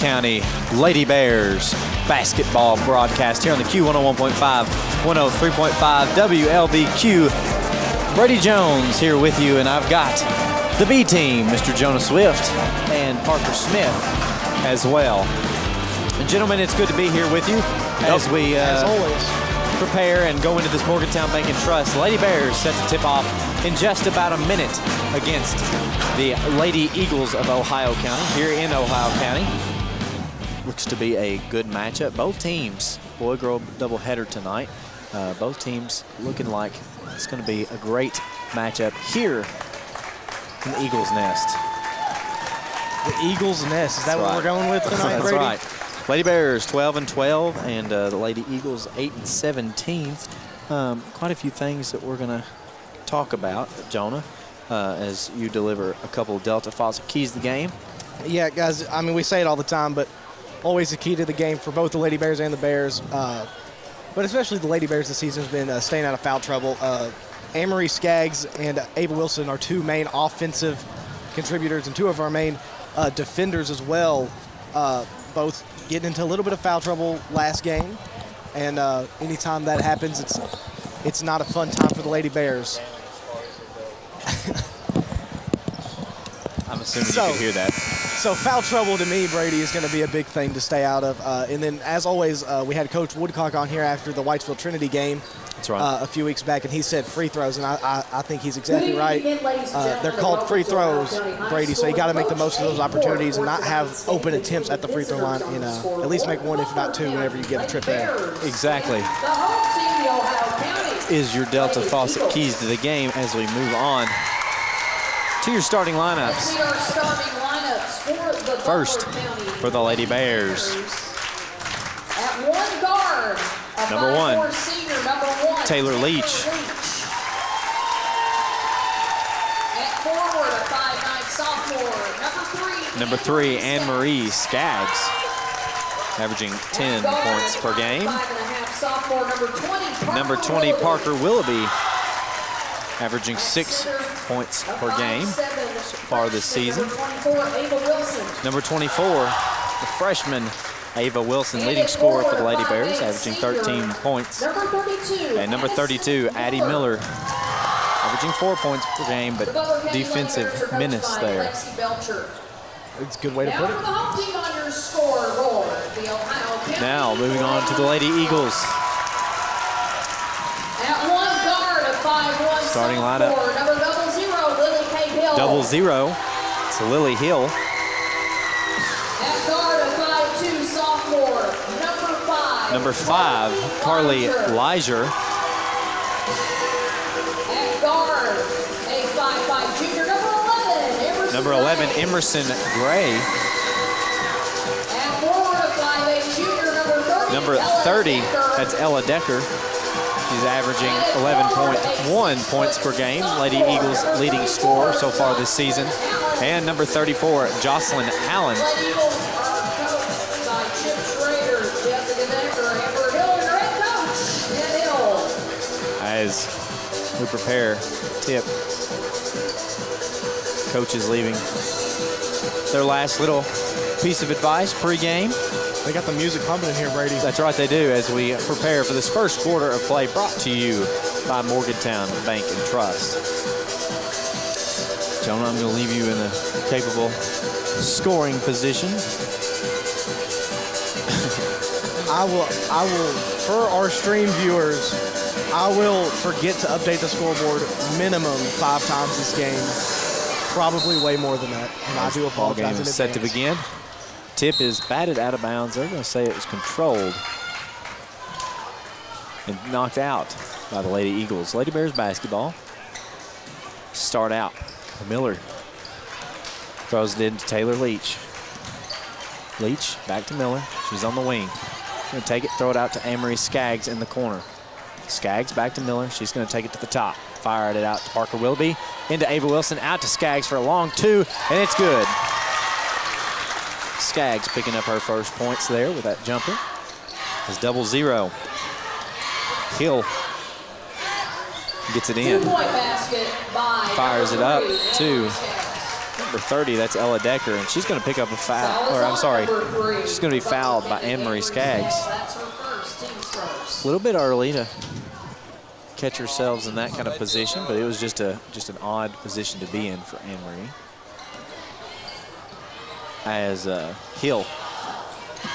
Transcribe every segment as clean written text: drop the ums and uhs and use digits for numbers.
County Lady Bears basketball broadcast here on the Q101.5, 103.5 WLBQ. Brady Jones here with you, and I've got the B team, Mr. Jonah Swift and Parker Smith as well. And gentlemen, it's good to be here with you as we as always prepare and go into this Morgantown Bank and Trust. Lady Bears set to tip off in just about a minute against the Lady Eagles of Ohio County here in Ohio County. Looks to be a good matchup. Both teams, boy-girl doubleheader tonight. Both teams looking like it's going to be a great matchup here in the Eagles' Nest. The Eagles' Nest, is that what we're going with tonight, Brady? That's right. Lady Bears 12-12 and the Lady Eagles 8-17. Quite a few things that we're going to talk about, Jonah, as you deliver a couple of Delta Faucet keys to the game. Yeah, guys, I mean, we say it all the time, but always the key to the game for both the Lady Bears and the Bears, but especially the Lady Bears this season has been staying out of foul trouble. Amory Skaggs and Ava Wilson are two main offensive contributors and two of our main defenders as well, both getting into a little bit of foul trouble last game, and anytime that happens, it's not a fun time for the Lady Bears. I'm assuming you can hear that. So foul trouble to me, Brady, is going to be a big thing to stay out of. And then, as always, we had Coach Woodcock on here after the Whitesville Trinity game. That's right. A few weeks back, and he said free throws, and I think he's exactly right. They're called free throws, Brady, so you got to make the most of those opportunities and not have open attempts at the free throw line, and at least make one, if not two, whenever you get a trip in. Exactly. Is your Delta Faucet keys to the game as we move on to your starting lineups. First, for the Lady Bears. At one guard, number one, senior, number one, Taylor Leach. At forward, a 5'9" sophomore, number three, Anne-Marie Skaggs, averaging 10 points per game. 5.5 sophomore, number 20, Parker Willoughby, averaging 6 points per game so far this season. Number 24, the freshman Ava Wilson, leading scorer for the Lady Bears, averaging 13 points. And number 32, Addie Miller, averaging 4 points per game, but defensive menace there. It's a good way to put it. Now moving on to the Lady Eagles. Starting lineup. Double zero. It's Lily Hill. At guard, a 5'2" sophomore, number five, Carly Leiser. At guard, a 5'5" junior, number 11, Emerson Gray. At forward, a 5'8" junior, number 30, that's Ella Decker. She's averaging 11.1 points per game. Lady Eagles leading scorer so far this season. And number 34, Jocelyn Allen. As we prepare tip, coaches leaving their last little piece of advice pregame. They got the music pumping in here, Brady. That's right, they do, as we prepare for this first quarter of play brought to you by Morgantown Bank and Trust. Jonah, I'm going to leave you in a capable scoring position. I will, for our stream viewers, I will forget to update the scoreboard minimum 5 times this game. Probably way more than that, and I do apologize in advance. Ball game is set to begin. Tip is batted out of bounds. They're going to say it was controlled and knocked out by the Lady Eagles. Lady Bears basketball. Start out. Miller throws it into Taylor Leach. Leach back to Miller. She's on the wing. Going to take it, throw it out to Amory Skaggs in the corner. Skaggs back to Miller. She's going to take it to the top. Fired it out to Parker Willoughby. Into Ava Wilson. Out to Skaggs for a long two, and it's good. Skaggs picking up her first points there with that jumper. It's double zero. Hill gets it in. Fires it up to Number 30, that's Ella Decker, and she's going to pick up a foul. Or I'm sorry, she's going to be fouled by Anne-Marie Skaggs. That's her first, team's first. A little bit early to catch yourselves in that kind of position, but it was just an odd position to be in for Anne-Marie. As Hill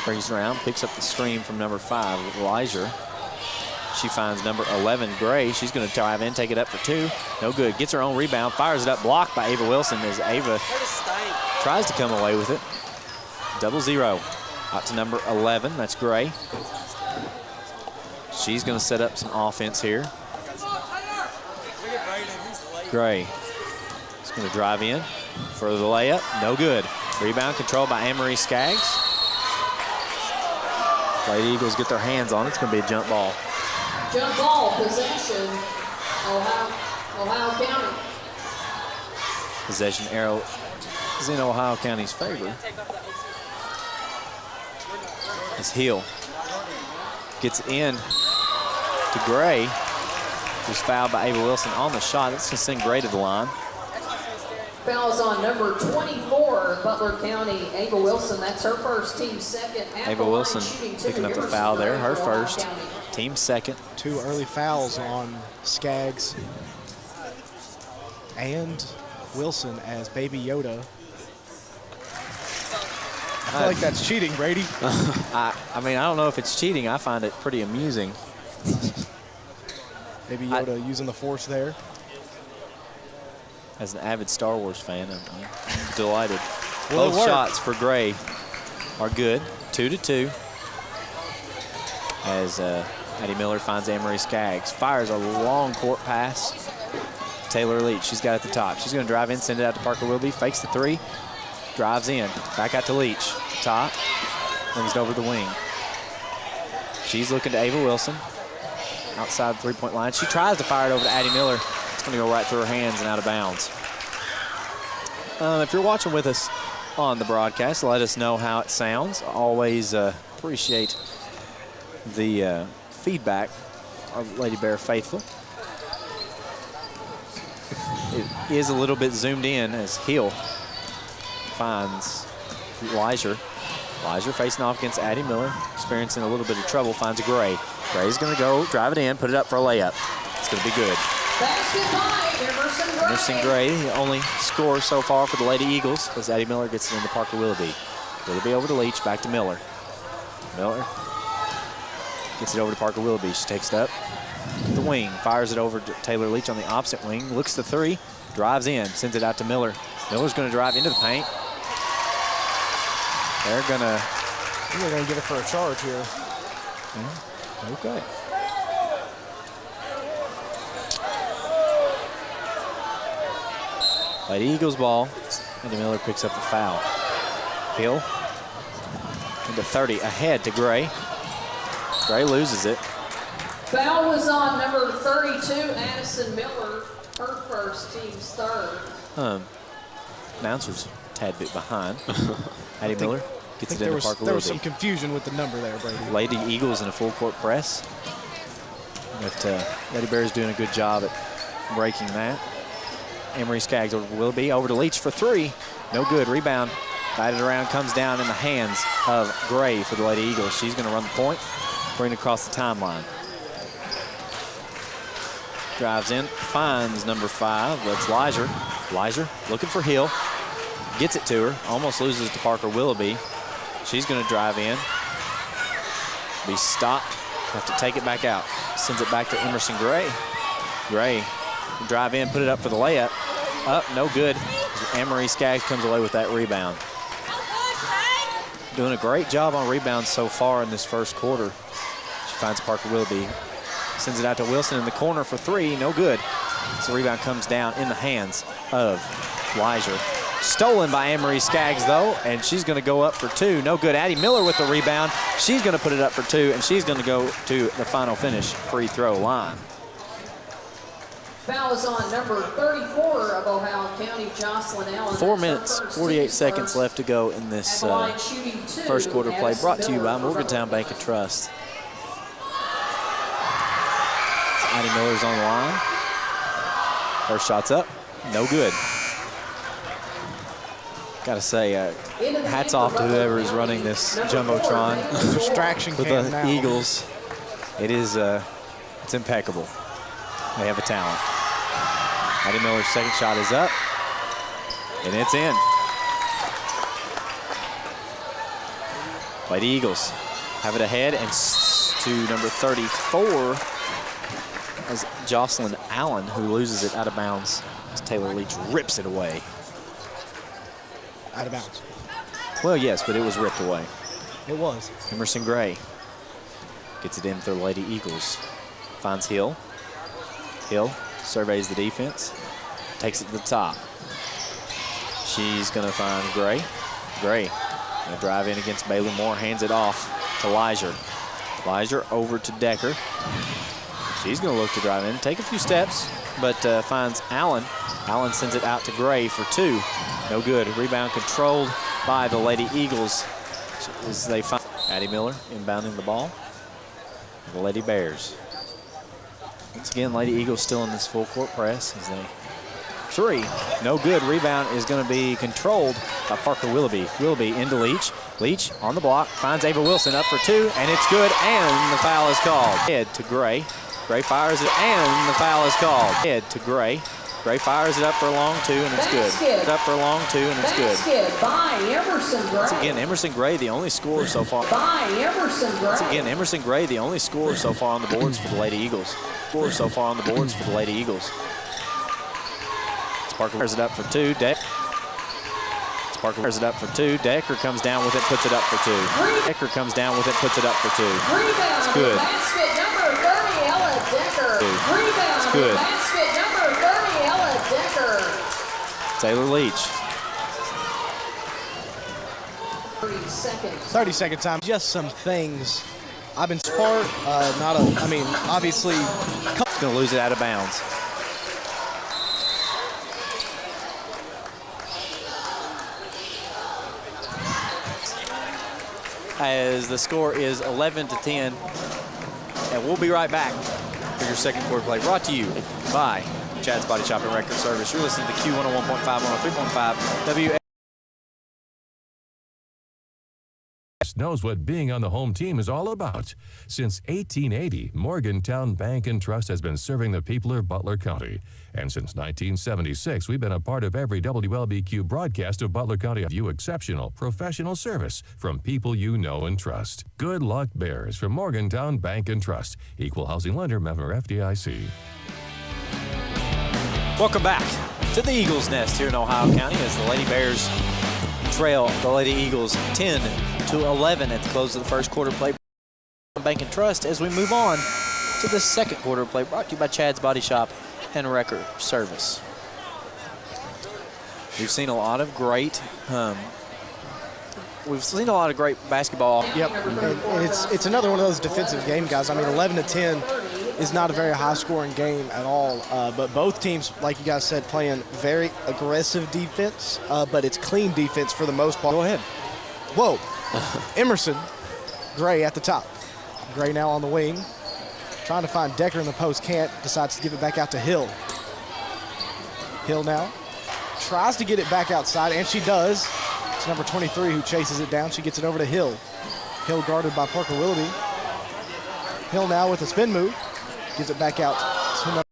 brings it around, picks up the screen from number 5, Elijah. She finds number 11, Gray. She's going to drive in, take it up for 2. No good. Gets her own rebound, fires it up, blocked by Ava Wilson as Ava tries to come away with it. 0-0. Out to number 11, that's Gray. She's going to set up some offense here. Gray is going to drive in for the layup. No good. Rebound controlled by Anne-Marie Skaggs. Lady Eagles get their hands on it. It's going to be a jump ball. Jump ball, possession, Ohio County. Possession arrow is in Ohio County's favor. As Hill gets in to Gray, who's fouled by Ava Wilson on the shot. That's going to send Gray to the line. Fouls on number 24, Butler County, Ava Wilson. That's her first, team second. Ava Wilson picking up the foul there, her first, team second. 2 early fouls on Skaggs and Wilson as Baby Yoda. I feel like that's cheating, Brady. I mean, I don't know if it's cheating. I find it pretty amusing. Baby Yoda using the force there. As an avid Star Wars fan, I'm delighted. Well, both shots for Gray are good, 2-2. As Addie Miller finds Anne-Marie Skaggs, fires a long court pass. Taylor Leach, she's got it at the top. She's going to drive in, send it out to Parker Wilby, fakes the 3, drives in, back out to Leach, top, brings it over the wing. She's looking to Ava Wilson, outside the three-point line. She tries to fire it over to Addie Miller. It's going to go right through her hands and out of bounds. If you're watching with us on the broadcast, let us know how it sounds. Always appreciate the feedback of Lady Bear faithful. It is a little bit zoomed in as Hill finds Elijah. Elijah facing off against Addie Miller, experiencing a little bit of trouble, finds a Gray. Gray's going to go, drive it in, put it up for a layup. It's going to be good. Basket by Emerson Gray, the only scorer so far for the Lady Eagles, as Addie Miller gets it into Parker Willoughby. Willoughby over to Leach, back to Miller. Miller gets it over to Parker Willoughby. She takes it up the wing, fires it over to Taylor Leach on the opposite wing, looks the 3, drives in, sends it out to Miller. Miller's going to drive into the paint. They're going to get it for a charge here. Yeah, okay. Lady Eagles ball. Addie Miller picks up the foul. Hill into 30, ahead to Gray. Gray loses it. Foul was on number 32, Addison Miller, her first, team's third. Announcer's a tad bit behind. Addie Miller gets it into Parker Willoughby. There was some confusion with the number there, Brady. Lady Eagles in a full court press. But Lady Bears doing a good job at breaking that. Anne-Marie Skaggs over to Willoughby, over to Leach for 3. No good, rebound. Batted around, comes down in the hands of Gray for the Lady Eagles. She's going to run the point, bring it across the timeline. Drives in, finds number 5, that's Lizer. Lizer looking for Hill, gets it to her, almost loses it to Parker Willoughby. She's going to drive in, be stopped, have to take it back out. Sends it back to Emerson Gray. Gray drive in, put it up for the layup. Up, no good. Anne-Marie Skaggs comes away with that rebound. Doing a great job on rebounds so far in this first quarter. She finds Parker Willoughby, sends it out to Wilson in the corner for 3, no good. So the rebound comes down in the hands of Lizer. Stolen by Anne-Marie Skaggs though, and she's going to go up for 2, no good. Addie Miller with the rebound. She's going to put it up for 2, and she's going to go to the final finish free throw line. Foul is on number 34 of Ohio County, Jocelyn Allen. 4 minutes, 48 seconds left to go in this first quarter play. Brought to you by Morgantown Bank and Trust. So Addie Miller's on the line. First shot's up, no good. Got to say, hats off to whoever is running this Jumbotron Distraction with cam the now. Eagles. It is, it's impeccable. They have a talent. Maddie Miller's second shot is up, and it's in. Lady Eagles have it ahead, and to number 34 is Jocelyn Allen, who loses it out of bounds as Taylor Leach rips it away. Out of bounds. Well, yes, but it was ripped away. It was. Emerson Gray gets it in for the Lady Eagles. Finds Hill. Hill surveys the defense, takes it to the top. She's going to find Gray. Gray going to drive in against Bailey Moore, hands it off to Liger. Liger over to Decker. She's going to look to drive in, take a few steps, but finds Allen. Allen sends it out to Gray for two. No good. Rebound controlled by the Lady Eagles as they find Maddie Miller inbounding the ball. The Lady Bears. Once again, Lady Eagles still in this full court press as they three. No good. Rebound is going to be controlled by Parker Willoughby. Willoughby into Leach. Leach on the block, finds Ava Wilson up for two, and it's good, and the foul is called. Head to Gray. Gray fires it, and the foul is called. Head to Gray. Gray fires it up for a long two, and it's good. It's up for a long two, and it's good. Basket by Emerson Gray. Once again, Emerson Gray, the only scorer so far. By Emerson Gray. Once again, Emerson Gray, the only scorer so far on the boards for the Lady Eagles. Scorer so far on the boards for the Lady Eagles. Parker fires it up for two. Parker fires it up for two. Decker comes down with it, puts it up for two. Decker comes down with it, puts it up for two. Rebound. It's good. Basket number 30, Ella Decker. Rebound. It's good. Basket number 30, Ella Decker. Taylor Leach. 30 seconds. 30-second time. Just some things. I've been smart. Obviously. He's going to lose it out of bounds. As the score is 11-10. And we'll be right back for your second quarter play. Brought to you by Chad's Body Shop and Record Service. You're listening to Q101.5, 103.5, WA. Knows what being on the home team is all about. Since 1880, Morgantown Bank and Trust has been serving the people of Butler County. And since 1976, we've been a part of every WLBQ broadcast of Butler County. You exceptional professional service from people you know and trust. Good luck, Bears, from Morgantown Bank and Trust. Equal housing lender, member FDIC. Welcome back to the Eagles Nest here in Ohio County as the Lady Bears trail the Lady Eagles 10-11 at the close of the first quarter play. Bank and Trust as we move on to the second quarter play, brought to you by Chad's Body Shop and Record Service. We've seen a lot of great basketball. Yep, and it's another one of those defensive game guys. 11-10 is not a very high-scoring game at all, but both teams, like you guys said, playing very aggressive defense, but it's clean defense for the most part. Go ahead. Whoa. Emerson Gray at the top. Gray now on the wing. Trying to find Decker in the post, can't. Decides to give it back out to Hill. Hill now tries to get it back outside, and she does. It's number 23 who chases it down. She gets it over to Hill. Hill guarded by Parker Willoughby. Hill now with a spin move. Gives it back out to number.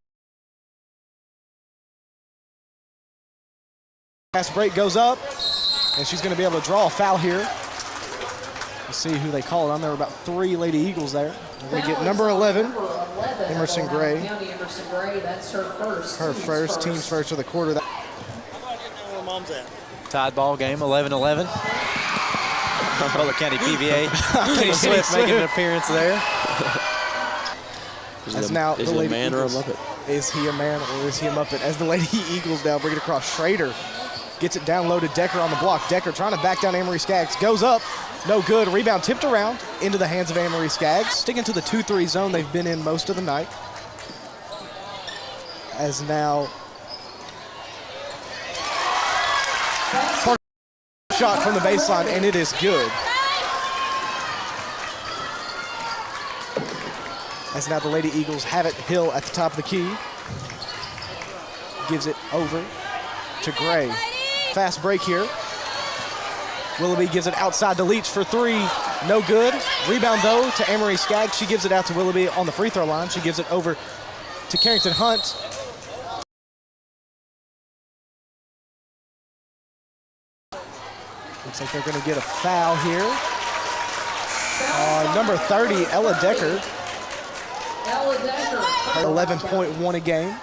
Fast break goes up, and she's going to be able to draw a foul here. Let's see who they call it on. There were about 3 Lady Eagles there. We're going to get number 11, Emerson Gray. Emerson Gray, that's her first. Her first, team's first of the quarter. Where mom's at? Tied ball game, 11-11. Butler County PVA. Kenny Swift making an appearance there. As now Is the he a Lady man or a Eagles. Muppet? Is he a man or is he a Muppet? As the Lady Eagles now bring it across. Schrader gets it down low to Decker on the block. Decker trying to back down Amory Skaggs. Goes up. No good. Rebound tipped around into the hands of Amory Skaggs. Sticking to the 2-3 zone they've been in most of the night. As now shot from the baseline, and it is good. As now the Lady Eagles have it. Hill at the top of the key. Gives it over to Gray. Fast break here. Willoughby gives it outside to Leach for three. No good. Rebound, though, to Amory Skaggs. She gives it out to Willoughby on the free throw line. She gives it over to Carrington Hunt. Looks like they're going to get a foul here. Number 30, Ella Decker. Her 11.1 a game.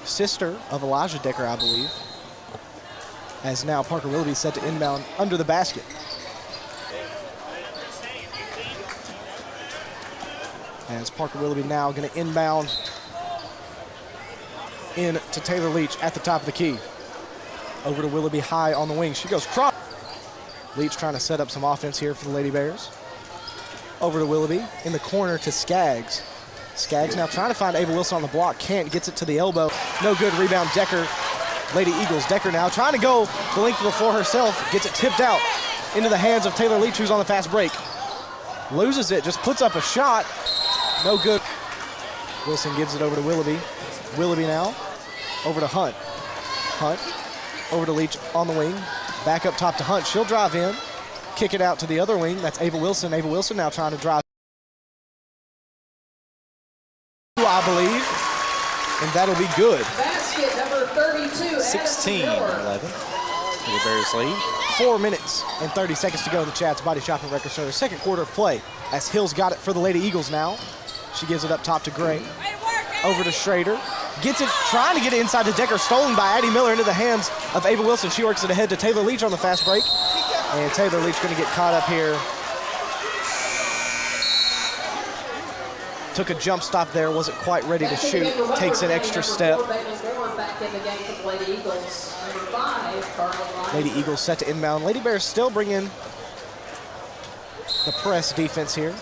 Sister of Elijah Decker, I believe. As now Parker Willoughby set to inbound under the basket. As Parker Willoughby now going to inbound in to Taylor Leach at the top of the key. Over to Willoughby high on the wing. She goes cross. Leach trying to set up some offense here for the Lady Bears. Over to Willoughby in the corner to Skaggs. Skaggs now trying to find Ava Wilson on the block. Can't, gets it to the elbow. No good, rebound Decker. Lady Eagles. Decker now trying to go the length of the floor herself. Gets it tipped out into the hands of Taylor Leach, who's on the fast break. Loses it, just puts up a shot. No good. Wilson gives it over to Willoughby. Willoughby now over to Hunt. Hunt over to Leach on the wing. Back up top to Hunt. She'll drive in. Kick it out to the other wing. That's Ava Wilson. Ava Wilson now trying to drive, I believe. And that'll be good. Basket number 32. 16-11. Lady Bears lead. 4 minutes and 30 seconds to go in the Chad's Body Shop and Record Store. Second quarter of play as Hill's got it for the Lady Eagles now. She gives it up top to Gray. Over to Schrader. Gets it, trying to get it inside to Decker. Stolen by Addie Miller into the hands of Ava Wilson. She works it ahead to Taylor Leach on the fast break. And Taylor Leach going to get caught up here. Took a jump stop there, wasn't quite ready to shoot. Takes an extra step. Lady Eagles set to inbound. Lady Bears still bringing the press defense here,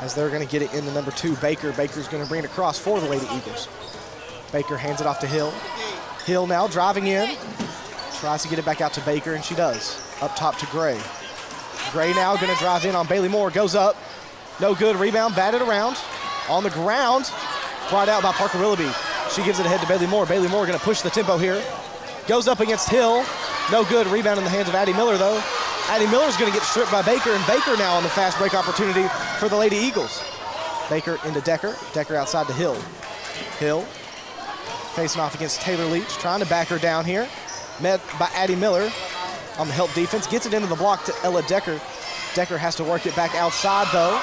as they're going to get it in the number 2, Baker. Baker's going to bring it across for the Lady Eagles. Baker hands it off to Hill. Hill now driving in. Tries to get it back out to Baker, and she does. Up top to Gray. Gray now going to drive in on Bailey Moore. Goes up. No good. Rebound, batted around. On the ground. Brought out by Parker Willoughby. She gives it ahead to Bailey Moore. Bailey Moore going to push the tempo here. Goes up against Hill. No good. Rebound in the hands of Addie Miller, though. Addie Miller's going to get stripped by Baker, and Baker now on the fast break opportunity for the Lady Eagles. Baker into Decker. Decker outside to Hill. Hill facing off against Taylor Leach, trying to back her down here. Met by Addie Miller on the help defense. Gets it into the block to Ella Decker. Decker has to work it back outside, though.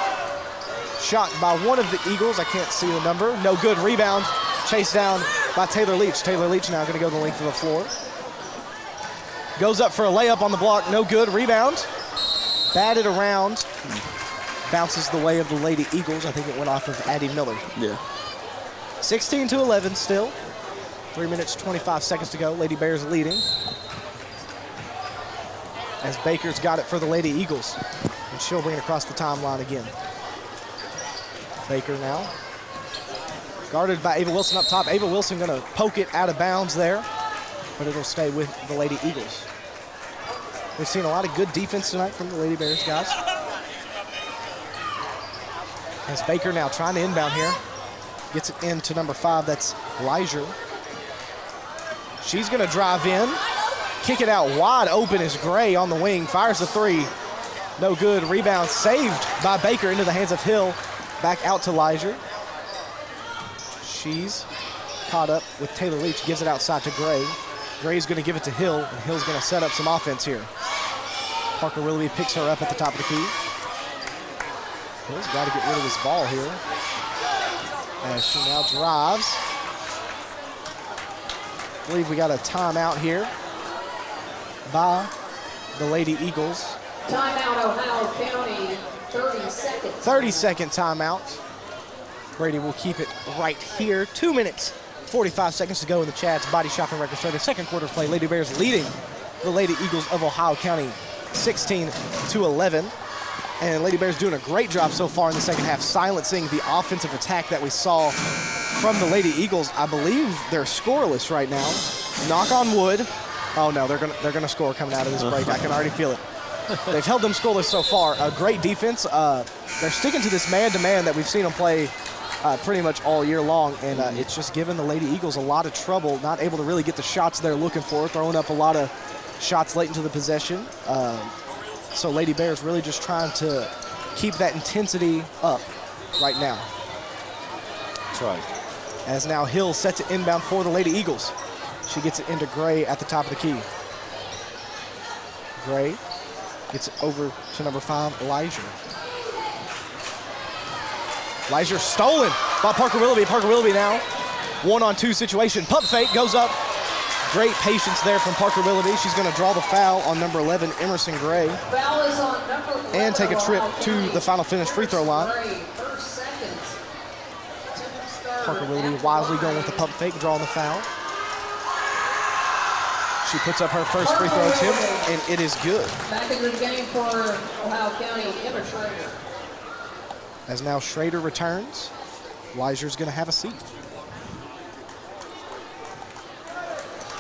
Shot by one of the Eagles. I can't see the number. No good. Rebound. Chased down by Taylor Leach. Taylor Leach now going to go the length of the floor. Goes up for a layup on the block. No good. Rebound. Batted around. Bounces the way of the Lady Eagles. I think it went off of Addie Miller. Yeah. 16-11 still. 3 minutes, 25 seconds to go. Lady Bears leading. As Baker's got it for the Lady Eagles. And she'll bring it across the timeline again. Baker now. Guarded by Ava Wilson up top. Ava Wilson going to poke it out of bounds there, but it'll stay with the Lady Eagles. We've seen a lot of good defense tonight from the Lady Bears guys. As Baker now trying to inbound here. Gets it into number 5, that's Liger. She's going to drive in. Kick it out wide open is Gray on the wing. Fires the 3. No good. Rebound saved by Baker into the hands of Hill. Back out to Liger. She's caught up with Taylor Leach. Gives it outside to Gray. Gray's going to give it to Hill, and Hill's going to set up some offense here. Parker Willoughby picks her up at the top of the key. Hill's got to get rid of this ball here, as she now drives. I believe we got a timeout here by the Lady Eagles. Timeout, Ohio County, 30 seconds. 30-second timeout. Brady will keep it right here. 2 minutes, 45 seconds to go in the Chad's Body Shop and Record Store. The second quarter of play, Lady Bears leading the Lady Eagles of Ohio County 16-11. And Lady Bears doing a great job so far in the second half, silencing the offensive attack that we saw from the Lady Eagles. I believe they're scoreless right now. Knock on wood. Oh no, they're gonna score coming out of this break. I can already feel it. They've held them scoreless so far. A great defense. They're sticking to this man-to-man that we've seen them play pretty much all year long, and it's just given the Lady Eagles a lot of trouble, not able to really get the shots they're looking for, throwing up a lot of shots late into the possession. So Lady Bears really just trying to keep that intensity up right now. That's right. As now Hill set to inbound for the Lady Eagles. She gets it into Gray at the top of the key. Gray gets it over to number 5, Elijah. Elijah stolen by Parker Willoughby. Parker Willoughby now, 1-on-2 situation. Pump fake goes up. Great patience there from Parker Willoughby. She's going to draw the foul on number 11, Emerson Gray. Foul is on number 11, and take a trip to the final finish free throw line. Parker Willoughby wisely going with the pump fake, drawing the foul. She puts up her first free throw attempt, and it is good. Back into the game for Ohio County, Emma Schrader. As now Schrader returns, Weiser's going to have a seat.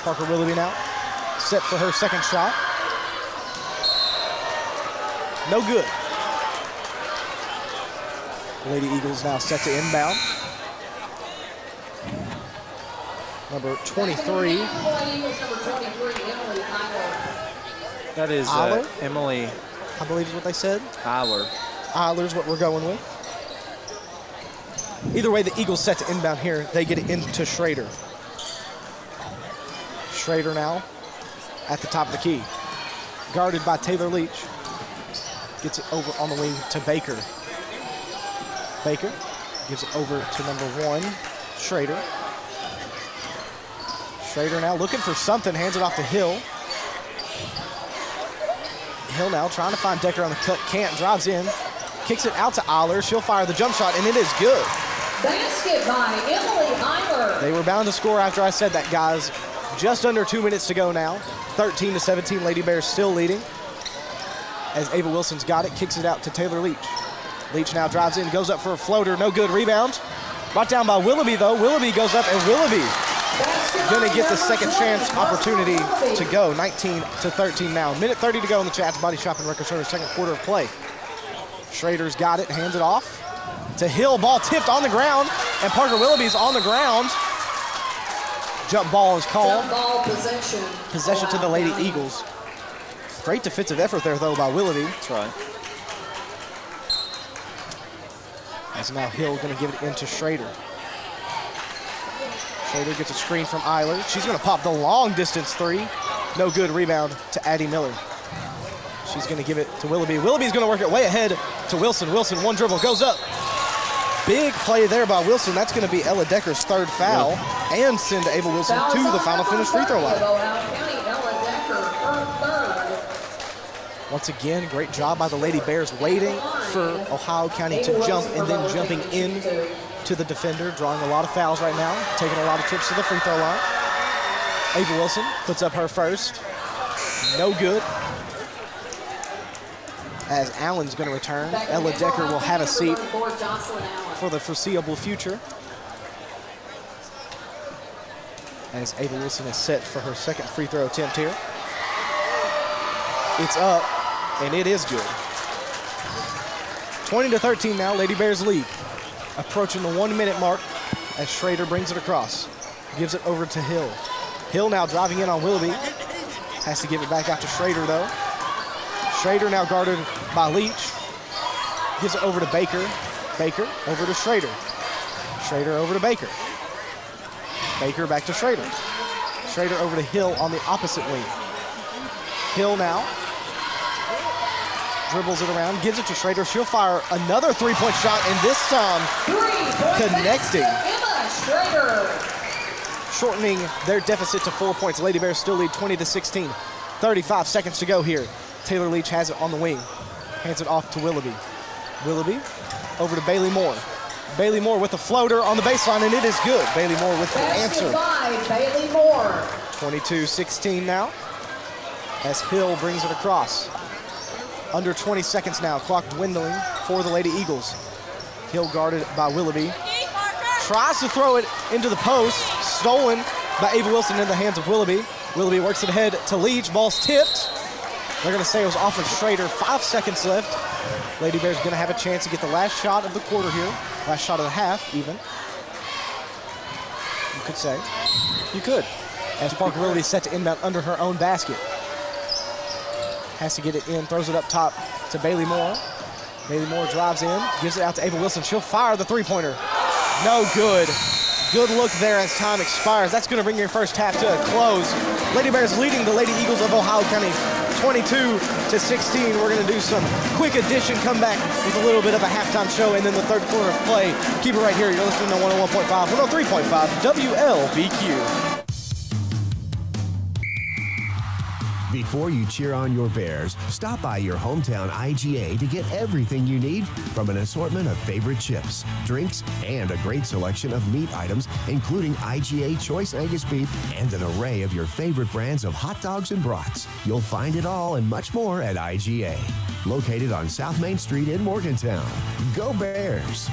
Parker Willoughby now set for her second shot. No good. Lady Eagles now set to inbound. Number 23. That is Emily. I believe is what they said. Eiler. Eiler's what we're going with. Either way, the Eagles set to inbound here. They get it into Schrader. Schrader now at the top of the key. Guarded by Taylor Leach. Gets it over on the wing to Baker. Baker gives it over to number 1, Schrader. Schrader now looking for something, hands it off to Hill. Hill now trying to find Decker on the cut, can't, drives in, kicks it out to Eiler. She'll fire the jump shot, and it is good. Basket by Emily Eiler. They were bound to score after I said that, guys. Just under 2 minutes to go now. 13-17, Lady Bears still leading. As Ava Wilson's got it, kicks it out to Taylor Leach. Leach now drives in, goes up for a floater, no good, rebound. Brought down by Willoughby though. Willoughby goes up, and Willoughby gonna get the second chance opportunity to go. 19-13 now. Minute 30 to go in the Chats Body Shop and Record Store, second quarter of play. Schrader's got it, hands it off to Hill. Ball tipped on the ground, and Parker Willoughby's on the ground. Jump ball is called. Jump ball possession. Possession to the Lady Eagles. Great defensive effort there though by Willoughby. That's right. As now Hill gonna give it into Schrader. Schrader gets a screen from Eiler. She's gonna pop the long distance three. No good, rebound to Addie Miller. She's gonna give it to Willoughby. Willoughby's gonna work it way ahead to Wilson. Wilson, one dribble, goes up. Big play there by Wilson. That's gonna be Ella Decker's third foul and send Ava Wilson to the final finish free throw line. Once again, great job by the Lady Bears waiting for Ohio County to jump and then jumping in to the defender, drawing a lot of fouls right now, taking a lot of trips to the free throw line. Ava Wilson puts up her first. No good. As Allen's going to return, Ella Decker will have a seat for the foreseeable future. As Ava Wilson is set for her second free throw attempt here. It's up, and it is good. 20-13 now, Lady Bears lead. Approaching the 1 minute mark as Schrader brings it across. Gives it over to Hill. Hill now driving in on Willoughby. Has to give it back out to Schrader though. Schrader now guarded by Leach. Gives it over to Baker. Baker over to Schrader. Schrader over to Baker. Baker back to Schrader. Schrader over to Hill on the opposite wing. Hill now dribbles it around, gives it to Schrader. She'll fire another three-point shot, and this time connecting. Emma Schrader. Shortening their deficit to 4 points. Lady Bears still lead 20-16. 35 seconds to go here. Taylor Leach has it on the wing. Hands it off to Willoughby. Willoughby over to Bailey Moore. Bailey Moore with the floater on the baseline, and it is good. Bailey Moore with the answer. By Bailey Moore. 22-16 now as Hill brings it across. Under 20 seconds now, clock dwindling for the Lady Eagles. Hill guarded by Willoughby. Tries to throw it into the post. Stolen by Ava Wilson in the hands of Willoughby. Willoughby works it ahead to Leach. Ball's tipped. They're going to say it was off of Schrader. 5 seconds left. Lady Bears going to have a chance to get the last shot of the quarter here. Last shot of the half, even. You could say. You could. As Parker Willoughby is set to inbound under her own basket. Has to get it in, throws it up top to Bailey Moore. Bailey Moore drives in, gives it out to Ava Wilson. She'll fire the three-pointer. No good. Good look there as time expires. That's going to bring your first half to a close. Lady Bears leading the Lady Eagles of Ohio County 22-16. We're going to do some quick addition, come back with a little bit of a halftime show, and then the third quarter of play. Keep it right here. You're listening to 101.5, 103.5 WLBQ. Before you cheer on your Bears, stop by your hometown IGA to get everything you need from an assortment of favorite chips, drinks, and a great selection of meat items, including IGA Choice Angus Beef and an array of your favorite brands of hot dogs and brats. You'll find it all and much more at IGA. Located on South Main Street in Morgantown. Go Bears!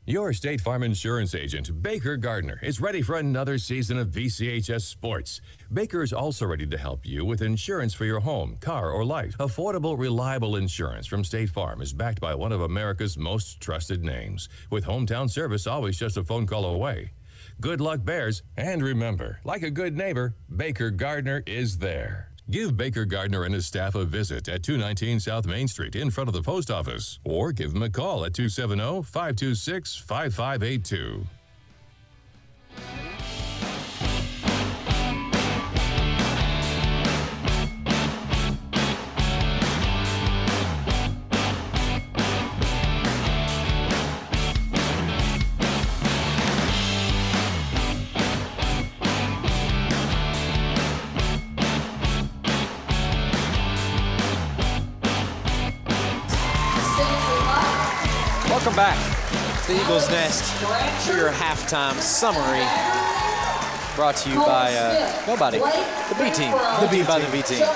Your State Farm Insurance agent, Baker Gardner, is ready for another season of VCHS Sports. Baker is also ready to help you with insurance for your home, car, or life. Affordable, reliable insurance from State Farm is backed by one of America's most trusted names, with hometown service always just a phone call away. Good luck, Bears, and remember, like a good neighbor, Baker Gardner is there. Give Baker Gardner and his staff a visit at 219 South Main Street in front of the post office, or give them a call at 270-526-5582. Welcome back to the Eagles Nest for your halftime summary. Brought to you by nobody, the B team. The B by the B team.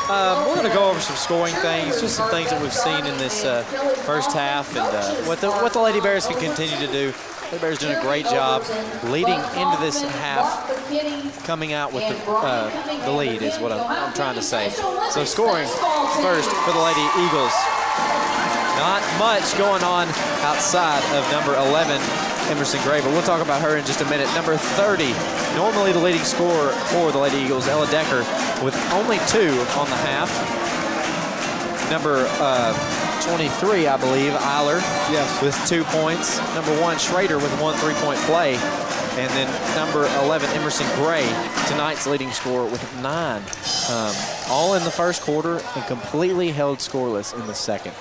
We're going to go over some scoring things, just some things that we've seen in this first half, and what the Lady Bears can continue to do. Lady Bears doing a great job leading into this half, coming out with the lead is what I'm trying to say. So scoring first for the Lady Eagles. Not much going on outside of number 11, Emerson Gray, but we'll talk about her in just a minute. Number 30, normally the leading scorer for the Lady Eagles, Ella Decker, with only 2 on the half. Number 23, I believe, Eiler, yes, with 2 points. Number 1, Schrader, with 1 3-point play. And then number 11, Emerson Gray, tonight's leading scorer with 9. All in the first quarter and completely held scoreless in the second.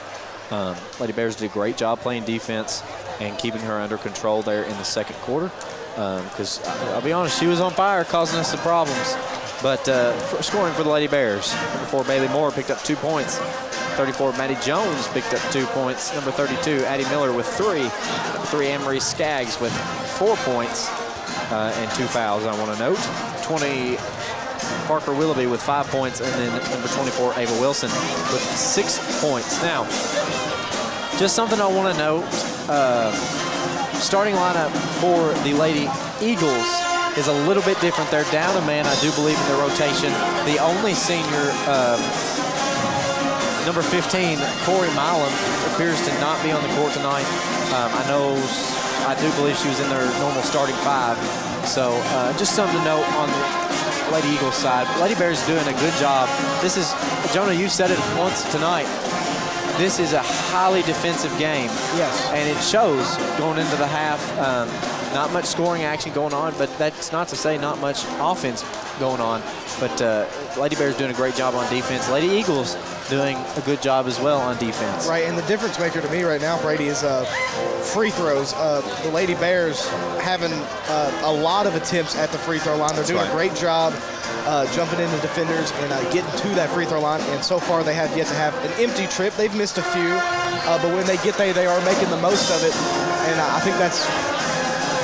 Lady Bears did a great job playing defense and keeping her under control there in the second quarter. Because I'll be honest, she was on fire, causing us some problems. But scoring for the Lady Bears, number 4, Bailey Moore picked up 2 points. 34, Maddie Jones picked up 2 points. Number 32, Addie Miller with 3. Number 3, Anne-Marie Skaggs with 4 points and 2 fouls, I want to note. 20, Parker Willoughby with 5 points, and then number 24, Ava Wilson with 6 points. Now, just something I want to note, starting lineup for the Lady Eagles is a little bit different. They're down a man, I do believe, in their rotation. The only senior, number 15, Corey Milam, appears to not be on the court tonight. I do believe she was in their normal starting 5. So just something to note on the Lady Eagles side. Lady Bears doing a good job. This is, Jonah, you said it once tonight. This is a highly defensive game. Yes. And it shows going into the half. Not much scoring action going on, but that's not to say not much offense going on. But Lady Bears doing a great job on defense. Lady Eagles doing a good job as well on defense. Right, and the difference maker to me right now, Brady, is free throws. The Lady Bears having a lot of attempts at the free throw line. They're doing a great job jumping into defenders and getting to that free throw line. And so far, they have yet to have an empty trip. They've missed a few, but when they get there, they are making the most of it. And I think that's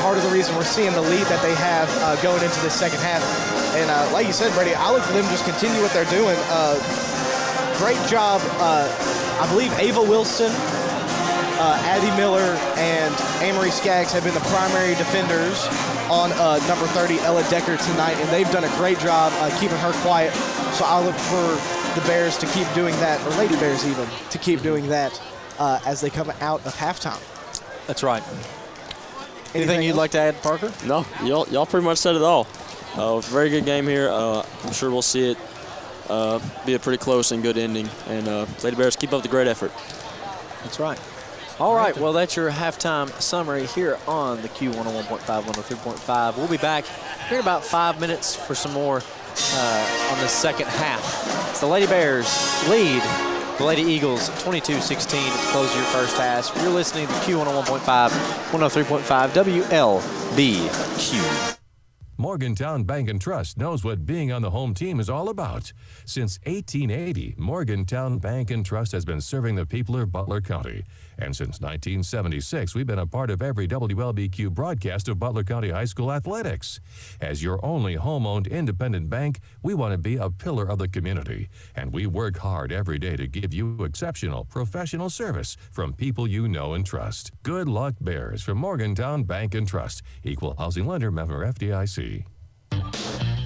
part of the reason we're seeing the lead that they have going into the second half. And like you said, Brady, I look for them to just continue what they're doing. Great job. I believe Ava Wilson Addie Miller and Amory Skaggs have been the primary defenders on number 30, Ella Decker, tonight, and they've done a great job keeping her quiet. So I look for the Bears to keep doing that, or Lady Bears even, to keep doing that as they come out of halftime. That's right. Anything you'd like to add, Parker? No, y'all pretty much said it all. Very good game here. I'm sure we'll see it be a pretty close and good ending. And Lady Bears, keep up the great effort. That's right. All right, well, that's your halftime summary here on the Q101.5, 103.5. We'll be back here in about 5 minutes for some more on the second half. It's the Lady Bears lead the Lady Eagles 22-16 to close your first half. You're listening to Q101.5, 103.5 WLBQ. Morgantown Bank and Trust knows what being on the home team is all about. Since 1880, Morgantown Bank and Trust has been serving the people of Butler County. And since 1976, we've been a part of every WLBQ broadcast of Butler County High School athletics. As your only home-owned independent bank, we want to be a pillar of the community. And we work hard every day to give you exceptional professional service from people you know and trust. Good luck, Bears, from Morgantown Bank and Trust. Equal housing lender, member FDIC.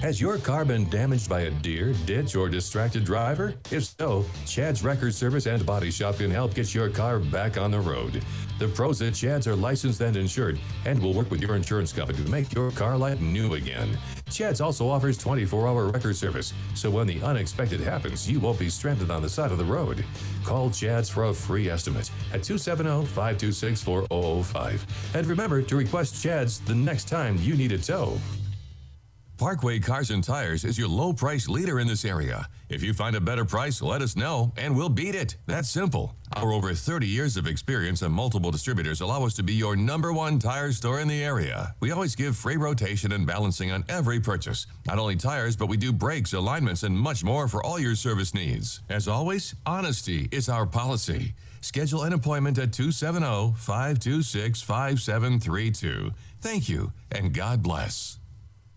Has your car been damaged by a deer, ditch, or distracted driver? If so, Chad's Record Service and Body Shop can help get your car back on the road. The pros at Chad's are licensed and insured and will work with your insurance company to make your car like new again. Chad's also offers 24-hour record service, so when the unexpected happens, you won't be stranded on the side of the road. Call Chad's for a free estimate at 270-526-4005. And remember to request Chad's the next time you need a tow. Parkway Cars and Tires is your low price leader in this area. If you find a better price, let us know and we'll beat it. That's simple. Our over 30 years of experience and multiple distributors allow us to be your #1 tire store in the area. We always give free rotation and balancing on every purchase. Not only tires, but we do brakes, alignments, and much more for all your service needs. As always, honesty is our policy. Schedule an appointment at 270-526-5732. Thank you and God bless.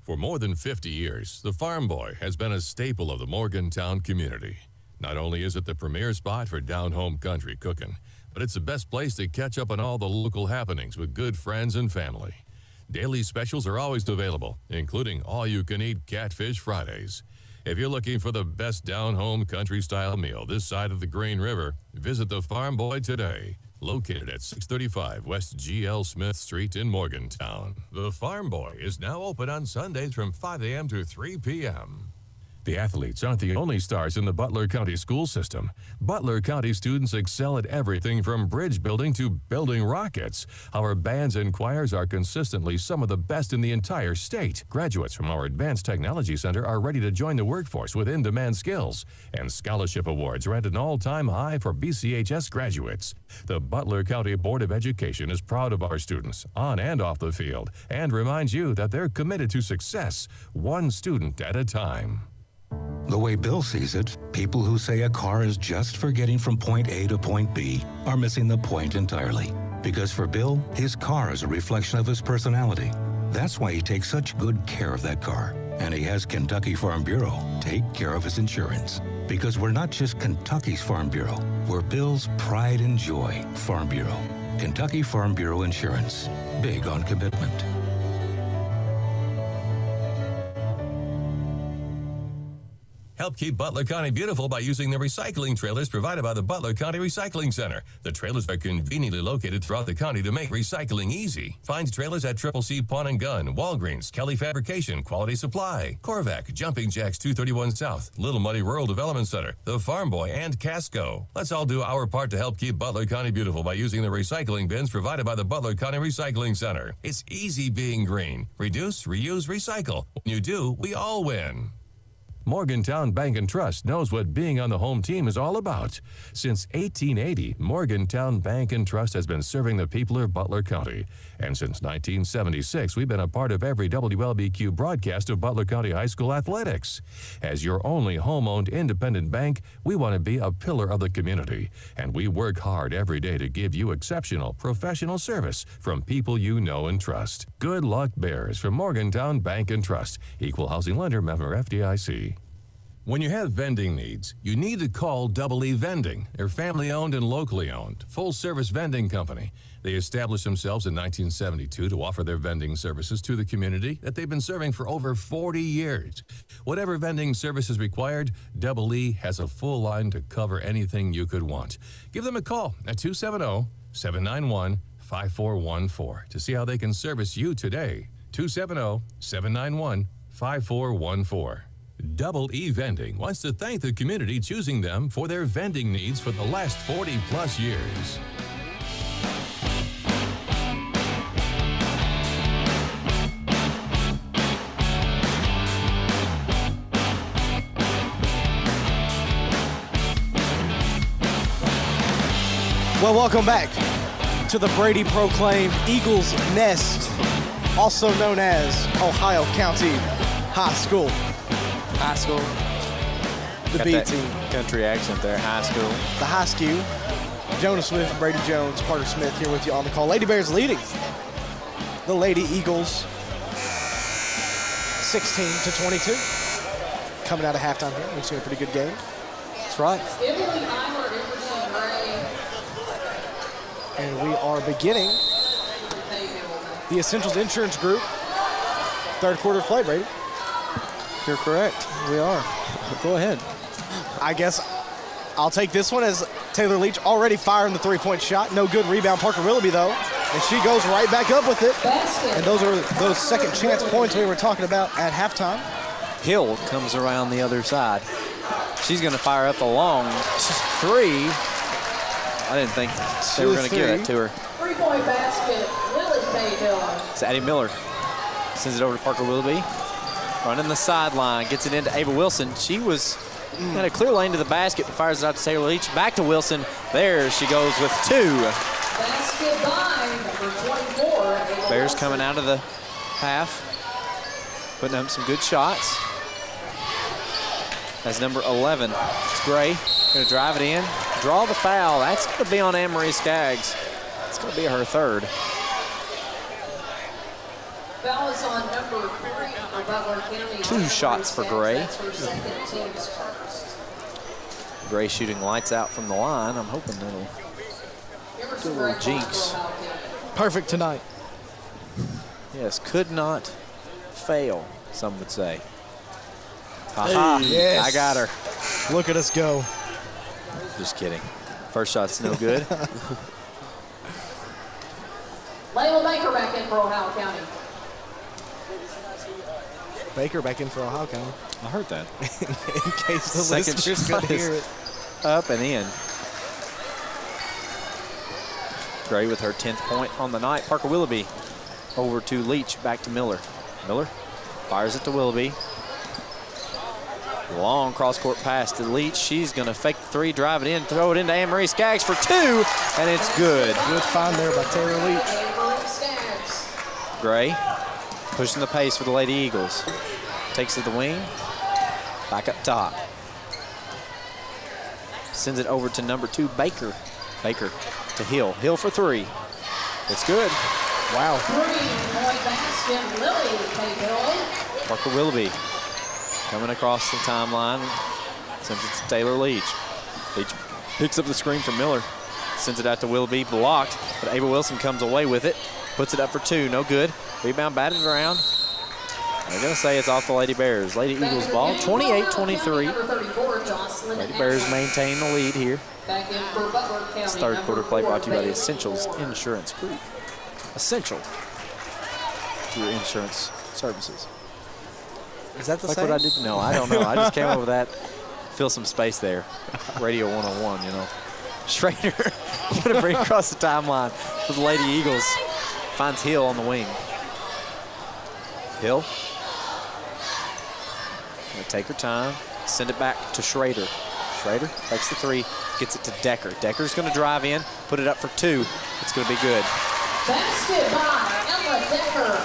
For more than 50 years, the Farm Boy has been a staple of the Morgantown community. Not only is it the premier spot for down-home country cooking, but it's the best place to catch up on all the local happenings with good friends and family. Daily specials are always available, including all-you-can-eat Catfish Fridays. If you're looking for the best down-home country-style meal this side of the Green River, visit the Farm Boy today. Located at 635 West G.L. Smith Street in Morgantown. The Farm Boy is now open on Sundays from 5 a.m. to 3 p.m. The athletes aren't the only stars in the Butler County school system. Butler County students excel at everything from bridge building to building rockets. Our bands and choirs are consistently some of the best in the entire state. Graduates from our Advanced Technology Center are ready to join the workforce with in-demand skills. And scholarship awards are at an all-time high for BCHS graduates. The Butler County Board of Education is proud of our students, on and off the field, and reminds you that they're committed to success, one student at a time. The way Bill sees it, people who say a car is just for getting from point A to point B are missing the point entirely. Because for Bill, his car is a reflection of his personality. That's why he takes such good care of that car. And he has Kentucky Farm Bureau take care of his insurance. Because we're not just Kentucky's Farm Bureau, we're Bill's pride and joy Farm Bureau. Kentucky Farm Bureau Insurance. Big on commitment. Help keep Butler County beautiful by using the recycling trailers provided by the Butler County Recycling Center. The trailers are conveniently located throughout the county to make recycling easy. Find trailers at Triple C Pawn and Gun, Walgreens, Kelly Fabrication, Quality Supply, Corvac, Jumping Jacks 231 South, Little Muddy Rural Development Center, The Farm Boy, and Casco. Let's all do our part to help keep Butler County beautiful by using the recycling bins provided by the Butler County Recycling Center. It's easy being green. Reduce, reuse, recycle. When you do, we all win. Morgantown Bank and Trust knows what being on the home team is all about. Since 1880, Morgantown Bank and Trust has been serving the people of Butler County. And since 1976, we've been a part of every WLBQ broadcast of Butler County High School athletics. As your only home-owned independent bank, we want to be a pillar of the community. And we work hard every day to give you exceptional professional service from people you know and trust. Good luck, Bears, from Morgantown Bank and Trust. Equal housing lender, member FDIC. When you have vending needs, you need to call Double E Vending. They're family-owned and locally owned, full-service vending company. They established themselves in 1972 to offer their vending services to the community that they've been serving for over 40 years. Whatever vending service is required, Double E has a full line to cover anything you could want. Give them a call at 270-791-5414 to see how they can service you today. 270-791-5414. Double E Vending wants to thank the community choosing them for their vending needs for the last 40-plus years. Well, welcome back to the Brady-proclaimed Eagles Nest, also known as Ohio County High School. High school. The Got B that team. Country accent there, high school. The High Skew. Jonah Swift, Brady Jones, Parker Smith here with you on the call. Lady Bears leading the Lady Eagles 16-22. Coming out of halftime here. We've seen a pretty good game. That's right. Emily Eimer, Emerson Gray. And we are beginning the Essentials Insurance Group third quarter of play, Brady. You're correct. We are. Go ahead. I guess I'll take this one as Taylor Leach already firing the three-point shot. No good rebound. Parker Willoughby, though. And she goes right back up with it. And those are those second chance points we were talking about at halftime. Hill comes around the other side. She's going to fire up the long three. I didn't think they were going to give it to her. Three-point basket, Lily Cahill. It's Addie Miller. Sends it over to Parker Willoughby. Running the sideline, gets it into Ava Wilson. She was in a clear lane to the basket, fires it out to Taylor Leach. Back to Wilson. There she goes with two. Basket by number 24. Ava Bears Wilson. coming out of the half, putting up some good shots. That's number 11. It's Gray. Going to drive it in. Draw the foul. That's going to be on Anne-Marie Skaggs. It's going to be her third. Foul is on number 3 for Butler County. Two shots for Gray. That's her second, team's first. Gray shooting lights out from the line. I'm hoping that'll Emerson do a little Gray jinx. for Ohio County. Perfect tonight. Yes, could not fail, some would say. Haha, Yes. I got her. Look at us go. Just kidding. First shot's no good. Layla Baker back in for Ohio County. Baker back in for Ohio County. I heard that. In case the Second listeners shot could hear is it. Up and in. Gray with her 10th point on the night. Parker Willoughby over to Leach, back to Miller. Miller fires it to Willoughby. Long cross-court pass to Leach. She's going to fake the three, drive it in, throw it into Anne-Marie Skaggs for two, and it's good. Good find there by Taylor Leach. Anne-Marie Skaggs. Gray pushing the pace for the Lady Eagles. Takes it to the wing, back up top. Sends it over to number 2, Baker. Baker to Hill. Hill for three. It's good. Wow. Three-point basket, Lily Cahill. Parker Willoughby coming across the timeline. Sends it to Taylor Leach. Leach picks up the screen from Miller. Sends it out to Willoughby, blocked, but Ava Wilson comes away with it. Puts it up for two, no good. Rebound batted around. They're going to say it's off the Lady Bears. Lady Eagles ball, 28-23. Number 34, Jocelyn Lady Bears Asher. maintain the lead here. Back in for Butler County. This third quarter play number brought to you by the 4, Essentials Insurance Group. Essential to your insurance services. Is that the Like same? what I did? No, I don't know. I just came up with that. Fill some space there. Radio 101, you know. Schrader going to bring across the timeline for the Lady Eagles. Finds Hill on the wing. Hill. Going to take her time. Send it back to Schrader. Schrader takes the three. Gets it to Decker. Decker's going to drive in. Put it up for two. It's going to be good. Basket by Emma Decker.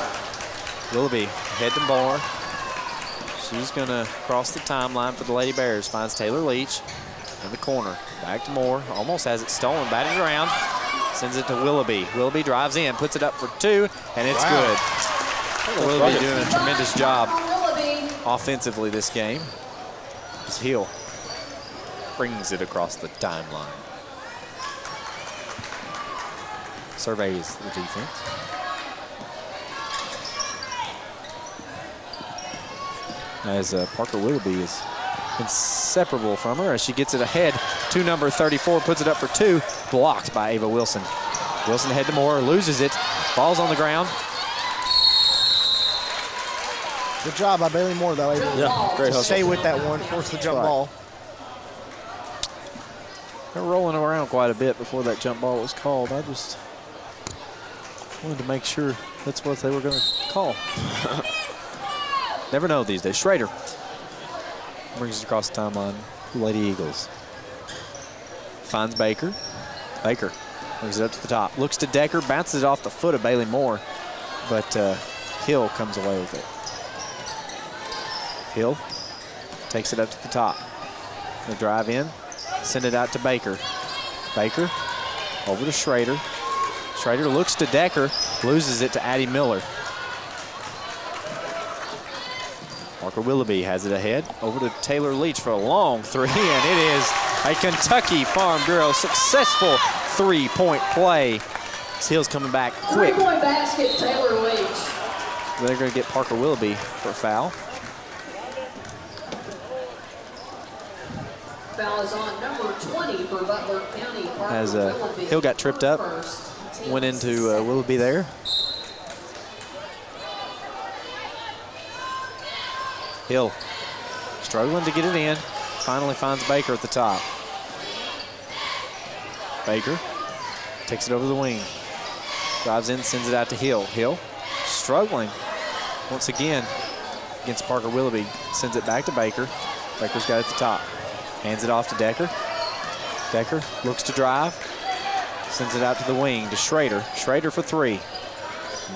Willoughby head to Moore. She's going to cross the timeline for the Lady Bears. Finds Taylor Leach in the corner. Back to Moore. Almost has it stolen. Batted around. Sends it to Willoughby. Willoughby drives in. Puts it up for two. And it's good. Willoughby doing a tremendous job Willoughby. offensively this game. as Hill brings it across the timeline. Surveys the defense. As Parker Willoughby is inseparable from her as she gets it ahead to number 34, puts it up for 2, blocked by Ava Wilson. Wilson ahead to Moore, loses it, falls on the ground. Good job by Bailey Moore, though. Able Yeah, great to hustle. stay with that one, force the jump ball. They're rolling around quite a bit before that jump ball was called. I just wanted to make sure that's what they were going to call. Never know these days. Schrader brings it across the timeline. Lady Eagles. Finds Baker. Baker brings it up to the top. Looks to Decker, bounces it off the foot of Bailey Moore, but Hill comes away with it. Hill takes it up to the top. They drive in, send it out to Baker. Baker over to Schrader. Schrader looks to Decker, loses it to Addie Miller. Parker Willoughby has it ahead, over to Taylor Leach for a long 3, and it is a Kentucky Farm Bureau successful 3-point play. Hill's coming back quick. 3-point basket, Taylor Leach. They're going to get Parker Willoughby for a foul. Foul is on number 20 for Butler County. Parker As Willoughby. Hill got tripped up, First, went into Willoughby there. Hill struggling to get it in. Finally finds Baker at the top. Baker takes it over the wing. Drives in, sends it out to Hill. Hill struggling once again against Parker Willoughby. Sends it back to Baker. Baker's got it at the top. Hands it off to Decker. Decker looks to drive. Sends it out to the wing to Schrader. Schrader for 3.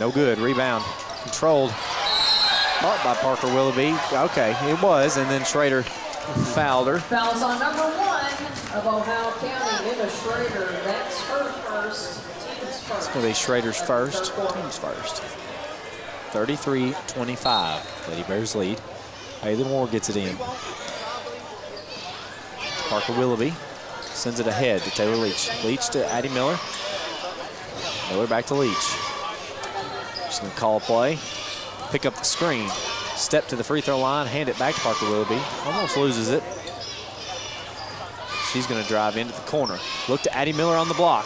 No good. Rebound controlled. Caught by Parker Willoughby. Okay, it was, and then Schrader fouled her. Fouls on number 1 of Ohio County, Emma Schrader. That's her first, team's first. It's going to be Schrader's first, team's first. 33-25. Lady Bears lead. Bailey Moore gets it in. Parker Willoughby sends it ahead to Taylor Leach. Leach to Addie Miller. Miller back to Leach. She's going to call a play. Pick up the screen. Step to the free throw line. Hand it back to Parker Willoughby. Almost loses it. She's going to drive into the corner. Look to Addie Miller on the block.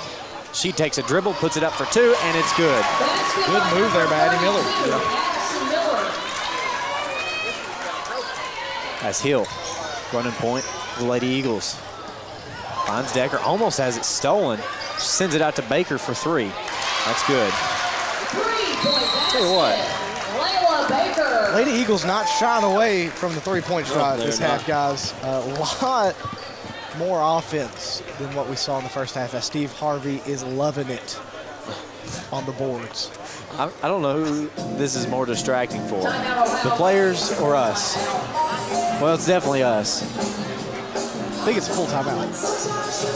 She takes a dribble, puts it up for 2, and it's good. Good move there by Addie Miller. That's Hill. Running point for the Lady Eagles. Finds Decker, almost has it stolen. Sends it out to Baker for 3. That's good. Tell you what. Layla Baker. Lady Eagles not shying away from the 3-point shot this half, guys. A lot more offense than what we saw in the first half, as Steve Harvey is loving it on the boards. I don't know who this is more distracting for, the players or us. Well, it's definitely us. I think it's a full timeout.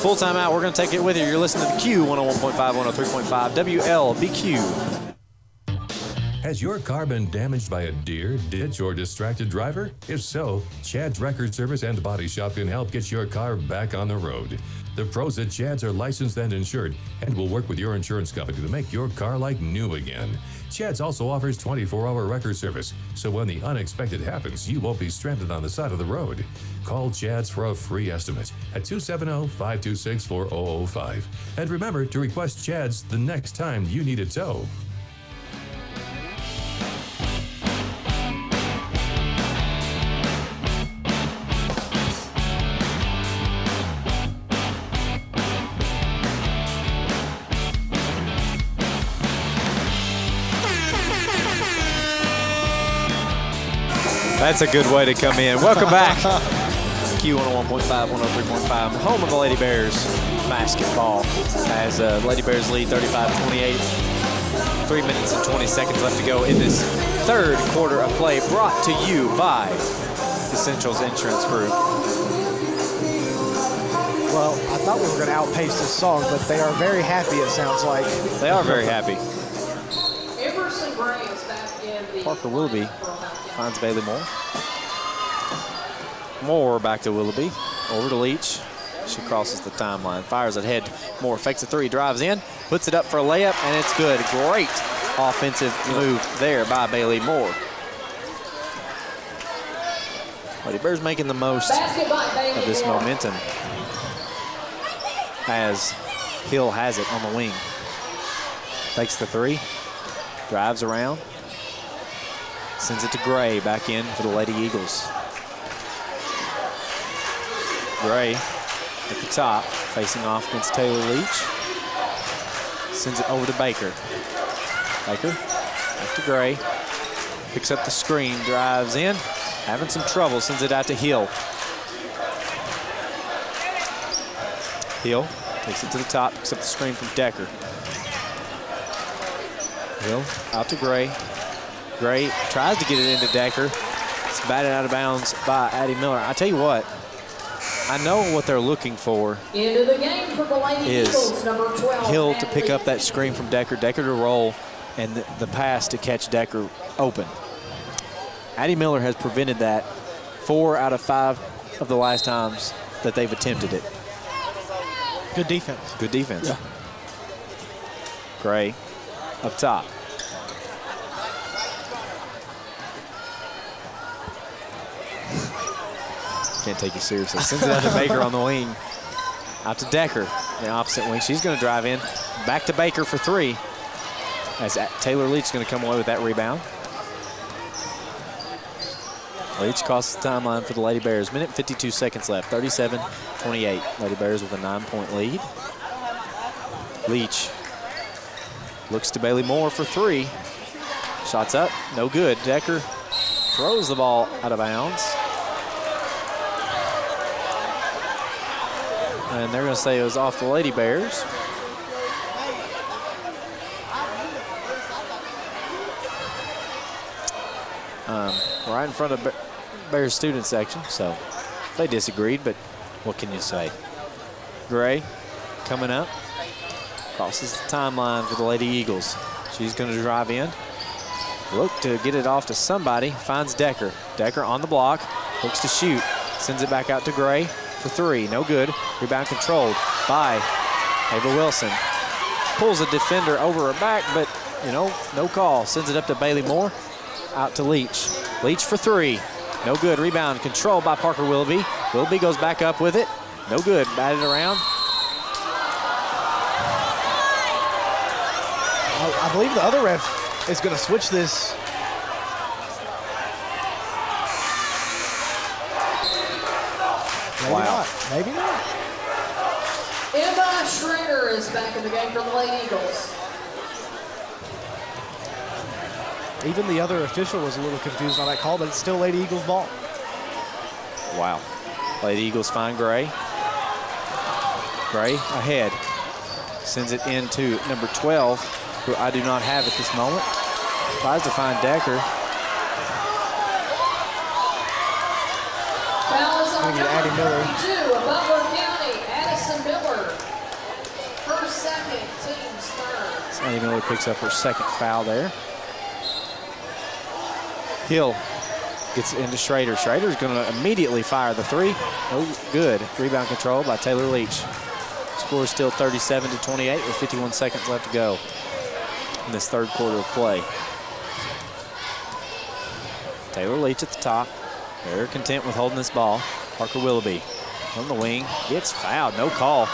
Full timeout. We're going to take it with you. You're listening to the Q 101.5, 103.5, WLBQ. Has your car been damaged by a deer, ditch, or distracted driver? If so, Chad's Record Service and Body Shop can help get your car back on the road. The pros at Chad's are licensed and insured and will work with your insurance company to make your car like new again. Chad's also offers 24-hour record service, so when the unexpected happens, you won't be stranded on the side of the road. Call Chad's for a free estimate at 270-526-4005. And remember to request Chad's the next time you need a tow. That's a good way to come in. Welcome back. Q 101.5, 103.5, home of the Lady Bears basketball. As Lady Bears lead 35-28. 3 minutes and 20 seconds left to go in this third quarter of play, brought to you by Essentials Insurance Group. Well, I thought we were going to outpace this song, but they are very happy, it sounds like. They are very happy. Emerson Gray is back in the Parker Willoughby finds Bailey Moore. Moore back to Willoughby. Over to Leach. She crosses the timeline. Fires ahead. Moore fakes a three. Drives in. Puts it up for a layup, and it's good. Great offensive move there by Bailey Moore. Lady Bears making the most of this momentum as Hill has it on the wing. Takes the three. Drives around. Sends it to Gray, back in for the Lady Eagles. Gray at the top, facing off against Taylor Leach. Sends it over to Baker. Baker, back to Gray. Picks up the screen, drives in. Having some trouble, sends it out to Hill. Hill takes it to the top, picks up the screen from Decker. Hill out to Gray. Gray tries to get it into Decker. It's batted out of bounds by Addie Miller. I tell you what, I know what they're looking for. Into the game for the Lady Eagles, number 12. Hill to pick up that screen from Decker, Decker to roll, and the pass to catch Decker open. Addie Miller has prevented that 4 out of 5 of the last times that they've attempted it. Good defense. Good defense. Yeah. Gray up top. Can't take you seriously. Sends it out to Baker on the wing. Out to Decker, the opposite wing. She's going to drive in. Back to Baker for three. As Taylor Leach is going to come away with that rebound. Leach crosses the timeline for the Lady Bears. Minute 52 seconds left. 37-28. Lady Bears with a 9-point lead. Leach looks to Bailey Moore for three. Shots up, no good. Decker throws the ball out of bounds. And they're going to say it was off the Lady Bears. Right in front of Bears student section, so they disagreed, but what can you say? Gray coming up, crosses the timeline for the Lady Eagles. She's going to drive in, look to get it off to somebody, finds Decker. Decker on the block, looks to shoot, sends it back out to Gray for three, no good. Rebound controlled by Ava Wilson. Pulls a defender over her back, but no call. Sends it up to Bailey Moore, out to Leach. Leach for three, no good. Rebound controlled by Parker Willoughby. Willoughby goes back up with it, no good. Batted around. I believe the other ref is going to switch this. Maybe not. Maybe not. Emma Schrader is back in the game for the Lady Eagles. Even the other official was a little confused on that call, but it's still Lady Eagles ball. Wow. Lady Eagles find Gray. Gray ahead. Sends it into number 12, who I do not have at this moment. Tries to find Decker. Foul is on Addie Miller. number 32 of Butler County, Addison Miller. Her second, team's third. So Addie Miller picks up her second foul there. Hill gets into Schrader. Schrader's going to immediately fire the three. No good. Rebound control by Taylor Leach. Score is still 37-28 with 51 seconds left to go in this third quarter of play. Taylor Leach at the top. They're content with holding this ball. Parker Willoughby on the wing. Gets fouled. No call.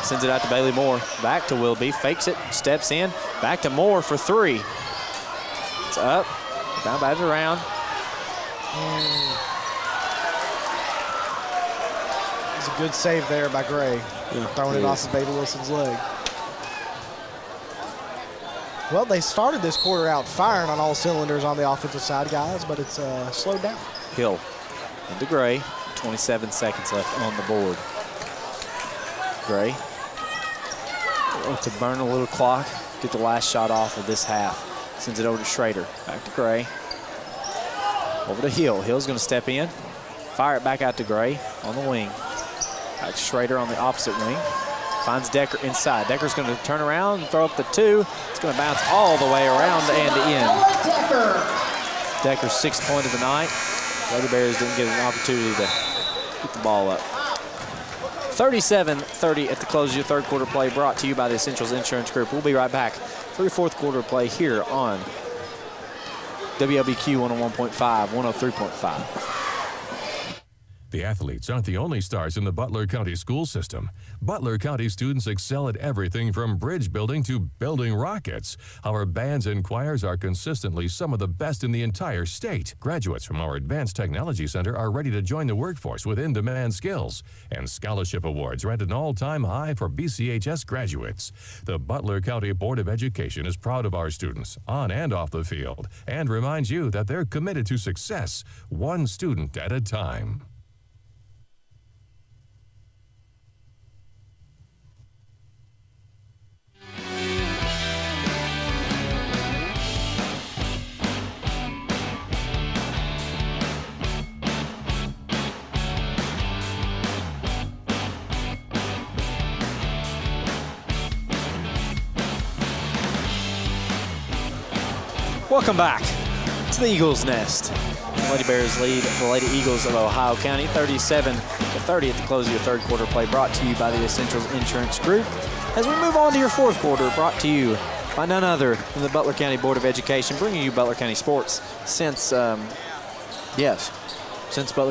Sends it out to Bailey Moore. Back to Willoughby. Fakes it. Steps in. Back to Moore for three. It's up. Down, batted around. It's a good save there by Gray. Throwing it off of Baby Wilson's leg. Well, they started this quarter out firing on all cylinders on the offensive side, guys, but it's slowed down. Hill into Gray. 27 seconds left on the board. Gray to burn a little clock, get the last shot off of this half. Sends it over to Schrader. Back to Gray. Over to Hill. Hill's going to step in. Fire it back out to Gray on the wing. Back to Schrader on the opposite wing. Finds Decker inside. Decker's going to turn around and throw up the two. It's going to bounce all the way around and in. Decker's sixth point of the night. Lady Bears didn't get an opportunity to Get the ball up. 37-30 at the close of your third quarter play, brought to you by the Essentials Insurance Group. We'll be right back for your fourth quarter play here on WLBQ 101.5, 103.5. The athletes aren't the only stars in the Butler County school system. Butler County students excel at everything from bridge building to building rockets. Our bands and choirs are consistently some of the best in the entire state. Graduates from our Advanced Technology Center are ready to join the workforce with in-demand skills. And scholarship awards are at an all-time high for BCHS graduates. The Butler County Board of Education is proud of our students on and off the field and reminds you that they're committed to success, one student at a time. Welcome back to the Eagles Nest. The Lady Bears lead the Lady Eagles of Ohio County 37-30 at the close of your third quarter play, brought to you by the Essentials Insurance Group. As we move on to your fourth quarter, brought to you by none other than the Butler County Board of Education, bringing you Butler County sports since Butler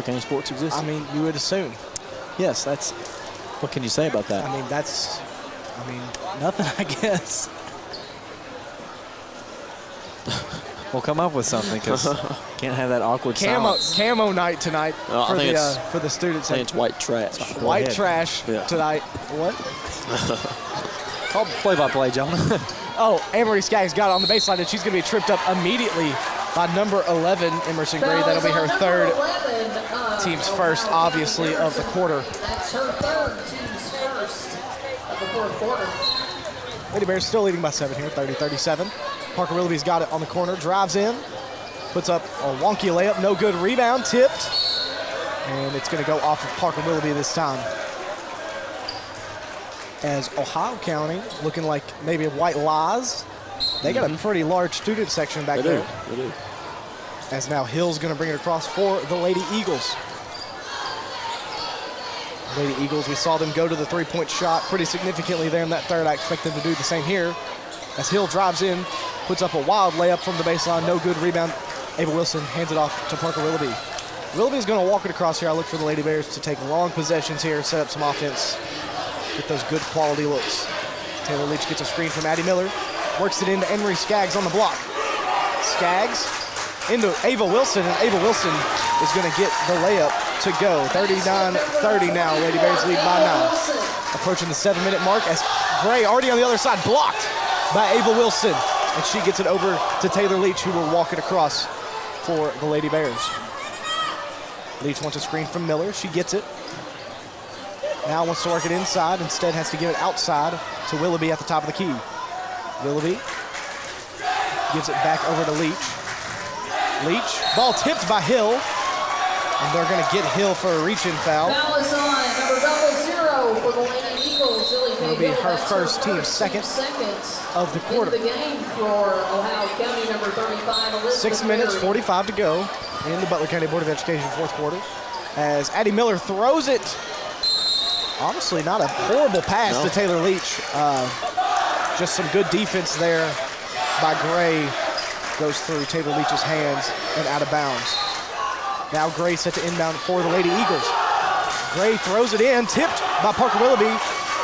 County sports exists. I mean, you would assume. Yes, that's, what can you say about that? I mean, nothing, I guess. We'll come up with something because can't have that awkward silence. Camo night tonight for the students. I think it's white trash. White trash tonight. What? Call play-by-play, gentlemen. Oh, Amory Skaggs got it on the baseline, and she's going to be tripped up immediately by number 11, Emerson Gray. That'll be her third, team's first, obviously, of the quarter. That's her third, team's first of the fourth quarter. Lady Bears still leading by 7 here, 30-37. Parker Willoughby's got it on the corner, drives in, puts up a wonky layup, no good, rebound, tipped, and it's going to go off of Parker Willoughby this time. As Ohio County, looking like maybe white lies, they got a pretty large student section back there. They do. As now Hill's going to bring it across for the Lady Eagles. Lady Eagles, we saw them go to the three-point shot pretty significantly there in that third. I expect them to do the same here. As Hill drives in, puts up a wild layup from the baseline, no good, rebound. Ava Wilson hands it off to Parker Willoughby. Willoughby's going to walk it across here. I look for the Lady Bears to take long possessions here, set up some offense, get those good quality looks. Taylor Leach gets a screen from Addie Miller, works it into Emery Skaggs on the block. Skaggs into Ava Wilson, and Ava Wilson is going to get the layup to go. 39-30 now, Lady Bears lead by 9. Approaching the 7-minute mark as Gray already on the other side, blocked by Ava Wilson. And she gets it over to Taylor Leach, who will walk it across for the Lady Bears. Leach wants a screen from Miller. She gets it. Now wants to work it inside. Instead has to give it outside to Willoughby at the top of the key. Willoughby gives it back over to Leach. Leach, ball tipped by Hill. And they're going to get Hill for a reach-in foul. Foul is on number 00 for the Lady Eagles. It'll be her first, team second of the quarter. The game for Ohio County, number 35, 6 minutes, 45 to go in the Butler County Board of Education fourth quarter. As Addie Miller throws it. Honestly, not a horrible pass to Taylor Leach. Just some good defense there by Gray. Goes through Taylor Leach's hands and out of bounds. Now Gray set to inbound for the Lady Eagles. Gray throws it in, tipped by Parker Willoughby.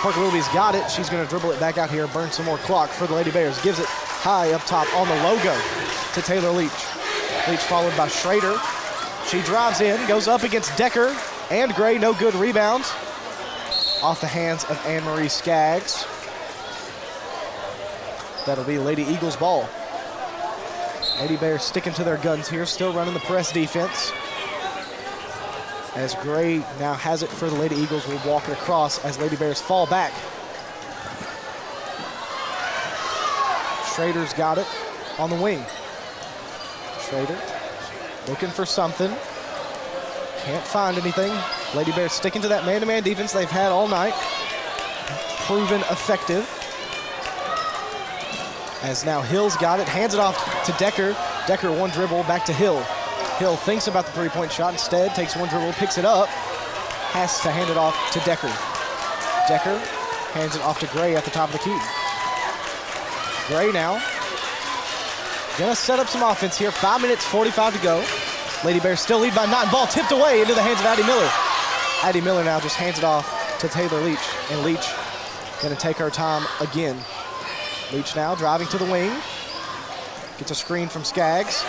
Parker Willoughby's got it. She's going to dribble it back out here, burn some more clock for the Lady Bears. Gives it high up top on the logo to Taylor Leach. Leach followed by Schrader. She drives in, goes up against Decker and Gray. No good, rebound off the hands of Anne-Marie Skaggs. That'll be Lady Eagles ball. Lady Bears sticking to their guns here, still running the press defense. As Gray now has it for the Lady Eagles, will walk it across as Lady Bears fall back. Schrader's got it on the wing. Schrader looking for something. Can't find anything. Lady Bears sticking to that man-to-man defense they've had all night. Proven effective. As now Hill's got it, hands it off to Decker. Decker one dribble, back to Hill. Hill thinks about the three-point shot, instead takes one dribble, picks it up, has to hand it off to Decker. Decker hands it off to Gray at the top of the key. Gray now gonna set up some offense here. 5 minutes, 45 to go. Lady Bears still lead by 9. Ball tipped away into the hands of Addie Miller. Addie Miller now just hands it off to Taylor Leach. And Leach gonna take her time again. Leach now driving to the wing. Gets a screen from Skaggs.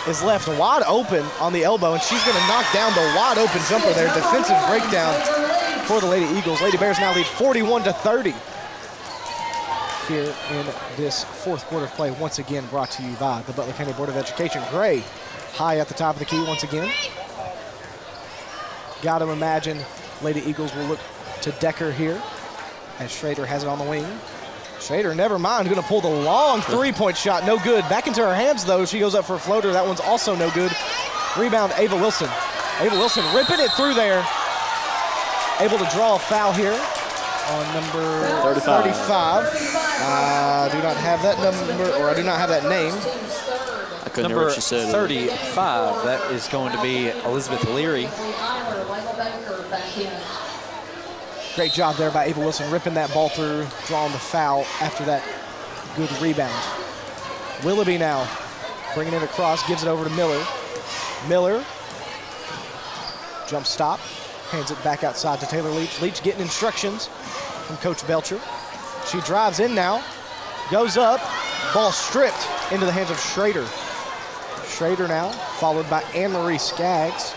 Is left wide open on the elbow, and she's gonna knock down the wide open jumper there. Defensive breakdown for the Lady Eagles. Lady Bears now lead 41-30 here in this fourth quarter of play. Once again brought to you by the Butler County Board of Education. Gray high at the top of the key once again. Got to imagine Lady Eagles will look to Decker here as Schrader has it on the wing. Schrader, never mind, gonna pull the long three-point shot, no good. Back into her hands though, she goes up for a floater, that one's also no good. Rebound, Ava Wilson. Ava Wilson ripping it through there. Able to draw a foul here on number 35. I do not have that number, or I do not have that name. I couldn't hear what she said. 35, that is going to be Elizabeth Leary. Great job there by Ava Wilson, ripping that ball through, drawing the foul after that good rebound. Willoughby now bringing it across, gives it over to Miller. Miller, jump stop, hands it back outside to Taylor Leach. Leach getting instructions from Coach Belcher. She drives in now, goes up, ball stripped into the hands of Schrader. Schrader now, followed by Anne-Marie Skaggs,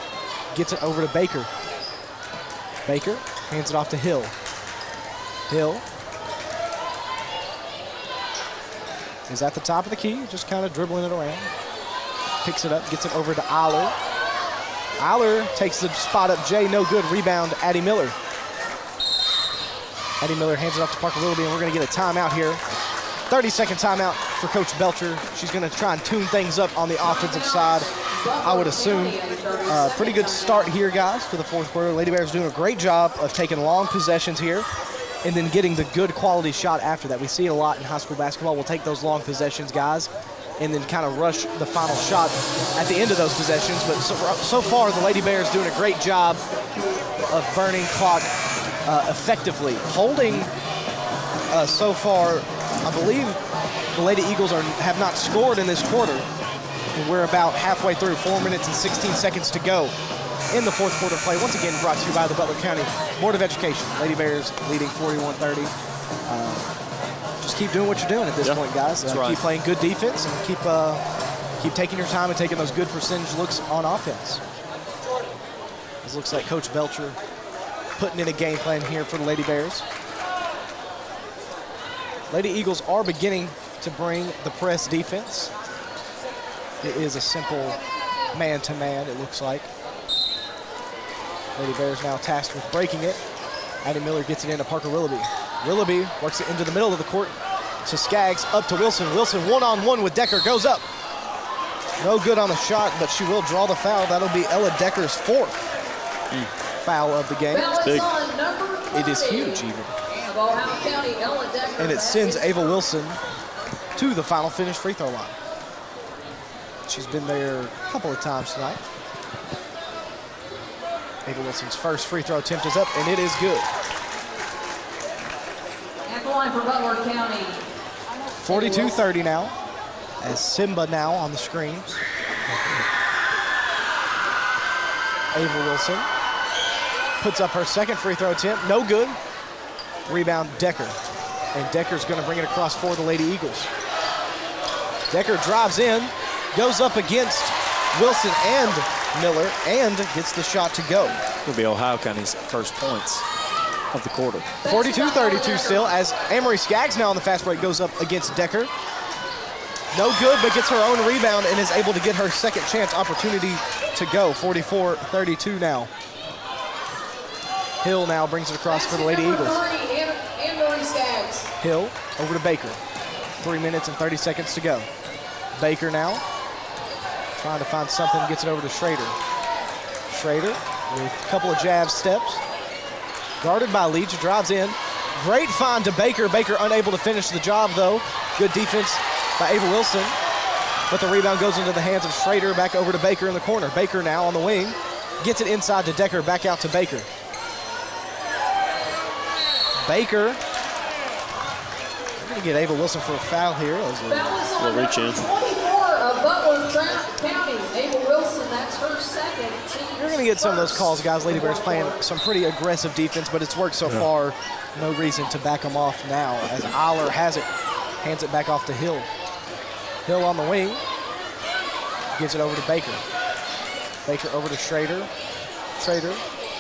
gets it over to Baker. Baker hands it off to Hill. Hill is at the top of the key, just kind of dribbling it around. Picks it up, gets it over to Eiler. Eiler takes the spot up, Jay, no good. Rebound, Addie Miller. Addie Miller hands it off to Parker Willoughby, and we're gonna get a timeout here. 30-second timeout for Coach Belcher. She's gonna try and tune things up on the offensive side. I would assume pretty good start here, guys, for the fourth quarter. Lady Bears doing a great job of taking long possessions here and then getting the good quality shot after that. We see it a lot in high school basketball. We'll take those long possessions, guys, and then kind of rush the final shot at the end of those possessions. But so far, the Lady Bears doing a great job of burning clock effectively. Holding so far, I believe the Lady Eagles have not scored in this quarter. And we're about halfway through, 4 minutes and 16 seconds to go in the fourth quarter play. Once again, brought to you by the Butler County Board of Education. Lady Bears leading 41-30. Just keep doing what you're doing at this point, guys. Keep playing good defense and keep taking your time and taking those good percentage looks on offense. This looks like Coach Belcher putting in a game plan here for the Lady Bears. Lady Eagles are beginning to bring the press defense. It is a simple man-to-man, it looks like. Lady Bears now tasked with breaking it. Addie Miller gets it into Parker Willoughby. Willoughby works it into the middle of the court to Skaggs, up to Wilson. Wilson one-on-one with Decker, goes up. No good on the shot, but she will draw the foul. That'll be Ella Decker's fourth foul of the game. It's big. It is huge even. And it sends Ava Wilson to the final finish free throw line. She's been there a couple of times tonight. Ava Wilson's first free throw attempt is up, and it is good. At the line for Butler County. 42-30 now, as Simba now on the screens. Ava Wilson puts up her second free throw attempt, no good. Rebound, Decker. And Decker's gonna bring it across for the Lady Eagles. Decker drives in, goes up against Wilson and Miller, and gets the shot to go. It'll be Ohio County's first points of the quarter. 42-32 still, as Anne-Marie Skaggs now on the fast break goes up against Decker. No good, but gets her own rebound and is able to get her second chance opportunity to go. 44-32 now. Hill now brings it across for the Lady Eagles. Hill over to Baker. 3 minutes and 30 seconds to go. Baker now trying to find something, gets it over to Schrader. Schrader with a couple of jab steps. Guarded by Leach, drives in. Great find to Baker. Baker unable to finish the job though. Good defense by Ava Wilson. But the rebound goes into the hands of Schrader, back over to Baker in the corner. Baker now on the wing. Gets it inside to Decker, back out to Baker. Baker. We're going to get Ava Wilson for a foul here. Foul is on reach in. number 24 of Butler County. Ava Wilson, that's her second. You're going to get some of those calls, guys. Lady Bears playing some pretty aggressive defense, but it's worked so far. No reason to back them off now as Aller has it. Hands it back off to Hill. Hill on the wing. Gives it over to Baker. Baker over to Schrader. Schrader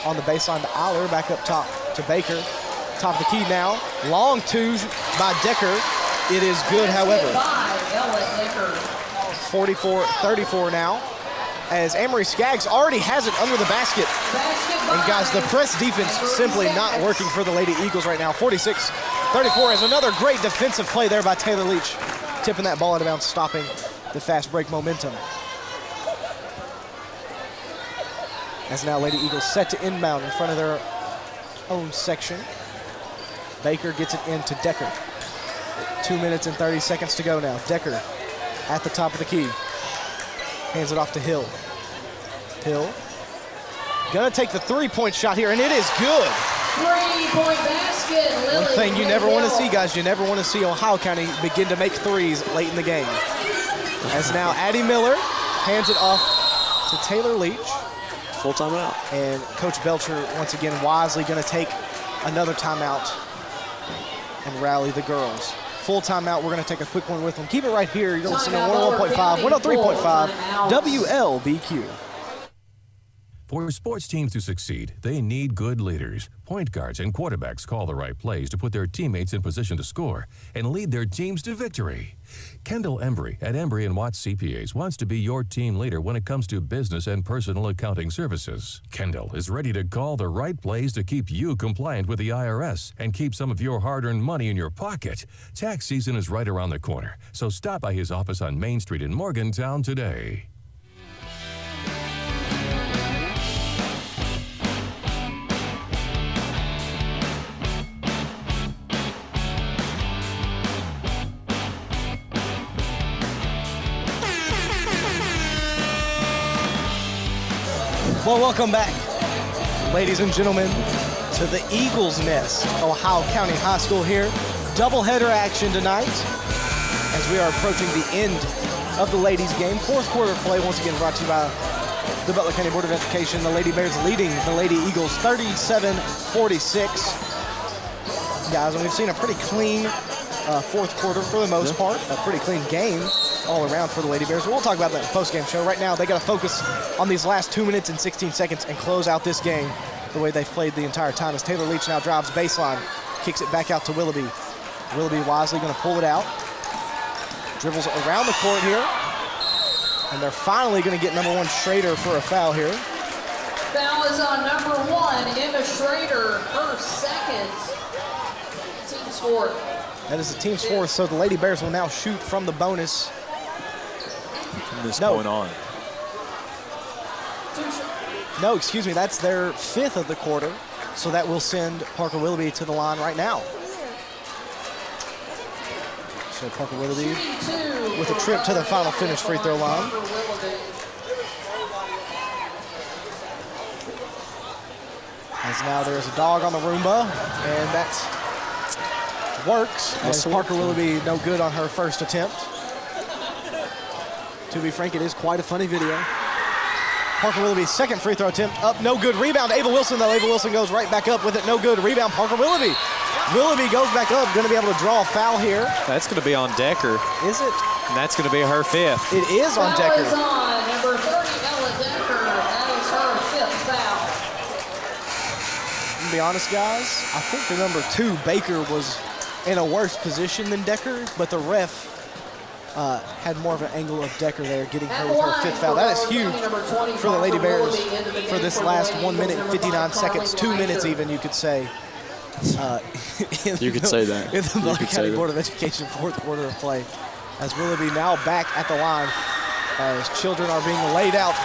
on the baseline to Aller. Back up top to Baker. Top of the key now. Long two by Decker. It is good, however. 44-34 now. As Amory Skaggs already has it under the basket. And guys, the press defense simply not working for the Lady Eagles right now. 46-34 is another great defensive play there by Taylor Leach. Tipping that ball out of bounds, stopping the fast break momentum. As now Lady Eagles set to inbound in front of their own section. Baker gets it into Decker. 2 minutes and 30 seconds to go now. Decker at the top of the key. Hands it off to Hill. Hill gonna take the three-point shot here, and it is good. 3-point basket. One thing you never want to see, guys, you never want to see Ohio County begin to make threes late in the game. As now Addie Miller hands it off to Taylor Leach. Full timeout. And Coach Belcher, once again, wisely going to take another timeout and rally the girls. Full timeout. We're going to take a quick one with them. Keep it right here. You're listening to 101.5, 103.5, WLBQ. For sports teams to succeed, they need good leaders. Point guards and quarterbacks call the right plays to put their teammates in position to score and lead their teams to victory. Kendall Embry at Embry & Watts CPAs wants to be your team leader when it comes to business and personal accounting services. Kendall is ready to call the right plays to keep you compliant with the IRS and keep some of your hard-earned money in your pocket. Tax season is right around the corner, so stop by his office on Main Street in Morgantown today. Well, welcome back, ladies and gentlemen, to the Eagles Nest, Ohio County High School here. Doubleheader action tonight as we are approaching the end of the ladies' game. Fourth quarter play, once again brought to you by the Butler County Board of Education. The Lady Bears leading the Lady Eagles 37-46. Guys, and we've seen a pretty clean fourth quarter for the most part, a pretty clean game all around for the Lady Bears. We'll talk about that in the post-game show. Right now, they got to focus on these last 2 minutes and 16 seconds and close out this game the way they've played the entire time. As Taylor Leach now drives baseline, kicks it back out to Willoughby. Willoughby wisely going to pull it out. Dribbles around the court here. And they're finally going to get number one Schrader for a foul here. Foul is on number one, Emma Schrader, her second. Team's fourth. That is the team's fourth, so the Lady Bears will now shoot from the bonus. From this point on. No, excuse me, that's their fifth of the quarter, so that will send Parker Willoughby to the line right now. So Parker Willoughby with a trip to the final finish free throw line. As now there's a dog on the Roomba, and that works. As Parker Willoughby no good on her first attempt. To be frank, it is quite a funny video. Parker Willoughby's second free throw attempt up, no good. Rebound, Ava Wilson, though. Ava Wilson goes right back up with it, no good. Rebound, Parker Willoughby. Willoughby goes back up, going to be able to draw a foul here. That's going to be on Decker. Is it? And that's going to be her fifth. It is on Decker. Foul is on number 30, Ella Decker. That is her fifth foul. To be honest, guys, I think the number two, Baker, was in a worse position than Decker, but the ref had more of an angle of Decker there, getting her with her fifth foul. That is huge for the Lady Bears for this last 1 minute and 59 seconds, 2 minutes even, you could say. You could say that. In the Butler County Board of Education fourth quarter of play. As Willoughby now back at the line as children are being laid out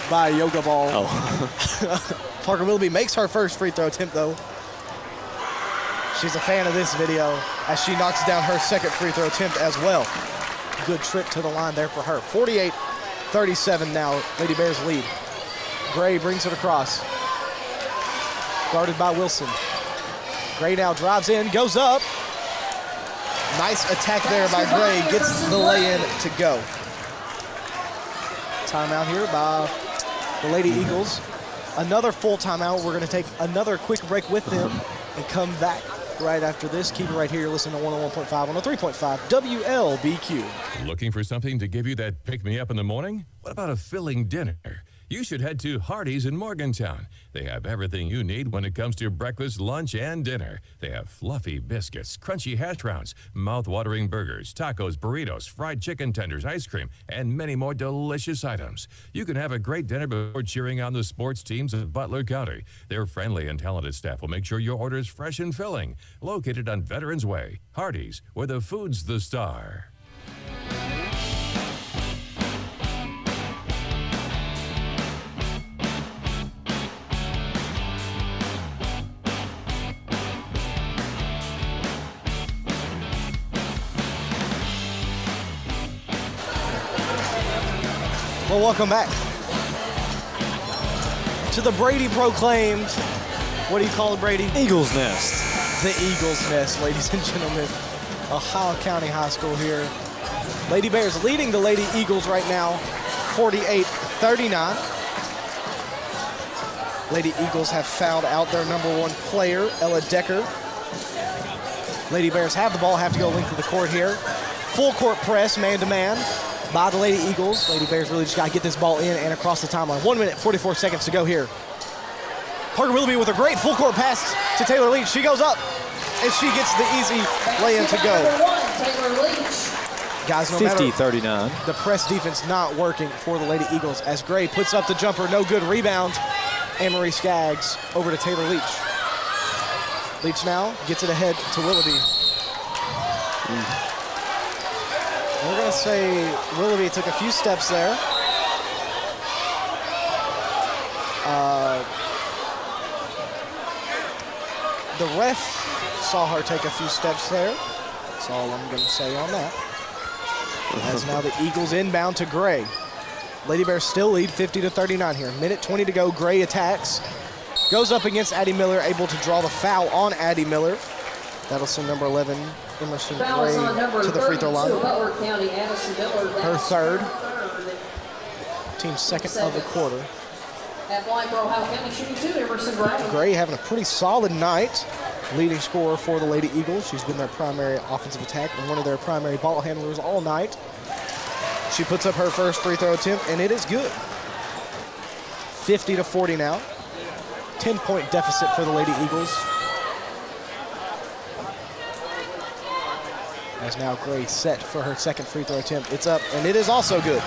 by a yoga ball. Oh. Parker Willoughby makes her first free throw attempt, though. She's a fan of this video as she knocks down her second free throw attempt as well. Good trip to the line there for her. 48-37 now, Lady Bears lead. Gray brings it across. Guarded by Wilson. Gray now drives in, goes up. Nice attack there by Gray, gets the lay-in to go. Timeout here by the Lady Eagles. Another full timeout. We're going to take another quick break with them and come back right after this. Keep it right here. You're listening to 101.5 on the 3.5 WLBQ. Looking for something to give you that pick-me-up in the morning? What about a filling dinner? You should head to Hardee's in Morgantown. They have everything you need when it comes to breakfast, lunch, and dinner. They have fluffy biscuits, crunchy hash browns, mouth-watering burgers, tacos, burritos, fried chicken tenders, ice cream, and many more delicious items. You can have a great dinner before cheering on the sports teams of Butler County. Their friendly and talented staff will make sure your order is fresh and filling. Located on Veterans Way, Hardee's, where the food's the star. Well, welcome back to the Brady proclaimed, what do you call it, Brady? Eagles Nest. The Eagles Nest, ladies and gentlemen. Ohio County High School here. Lady Bears leading the Lady Eagles right now, 48-39. Lady Eagles have fouled out their number one player, Ella Decker. Lady Bears have the ball, have to go length of the court here. Full court press, man-to-man. By the Lady Eagles. Lady Bears really just got to get this ball in and across the timeline. 1 minute, 44 seconds to go here. Parker Willoughby with a great full court pass to Taylor Leach. She goes up, and she gets the easy lay-in to go. Taylor Leach. Guys, no matter 50-39. the press defense not working for the Lady Eagles as Gray puts up the jumper. No good rebound. Anne-Marie Skaggs over to Taylor Leach. Leach now gets it ahead to Willoughby. We're going to say Willoughby took a few steps there. The ref saw her take a few steps there. That's all I'm going to say on that. As now the Eagles inbound to Gray. Lady Bears still lead 50-39 here. Minute 20 to go. Gray attacks. Goes up against Addie Miller, able to draw the foul on Addie Miller. That'll send number 11, Emerson Gray, to the free throw line. Her third. Team's second of the quarter. Gray having a pretty solid night. Leading scorer for the Lady Eagles. She's been their primary offensive attack and one of their primary ball handlers all night. She puts up her first free throw attempt, and it is good. 50-40 now. 10-point deficit for the Lady Eagles. As now Gray set for her second free throw attempt. It's up, and it is also good.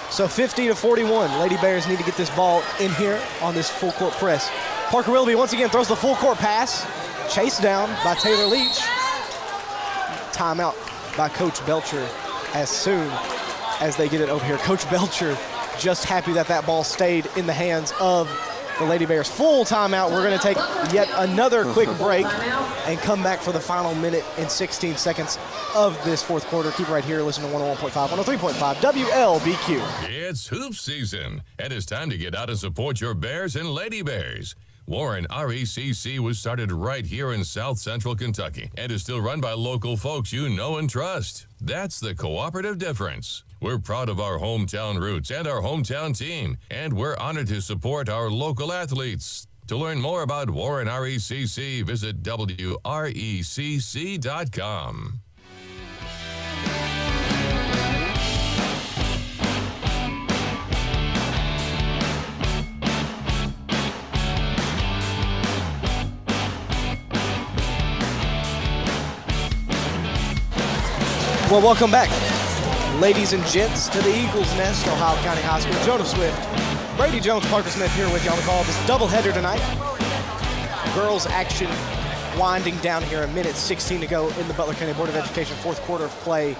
So 50-41. Lady Bears need to get this ball in here on this full court press. Parker Willoughby once again throws the full court pass. Chased down by Taylor Leach. Timeout by Coach Belcher as soon as they get it over here. Coach Belcher just happy that that ball stayed in the hands of the Lady Bears. Full timeout. We're going to take yet another quick break and come back for the final minute and 16 seconds of this fourth quarter. Keep right here. Listen to 101.5, 103.5 WLBQ. It's hoop season, and it's time to get out and support your Bears and Lady Bears. Warren RECC was started right here in South Central Kentucky and is still run by local folks you know and trust. That's the cooperative difference. We're proud of our hometown roots and our hometown team, and we're honored to support our local athletes. To learn more about Warren RECC, visit WRECC.com. Well, welcome back, ladies and gents, to the Eagles Nest, Ohio County High School. Jonah Swift, Brady Jones, Parker Smith here with you on the call. This doubleheader tonight. Girls action winding down here. A minute 16 to go in the Butler County Board of Education fourth quarter of play.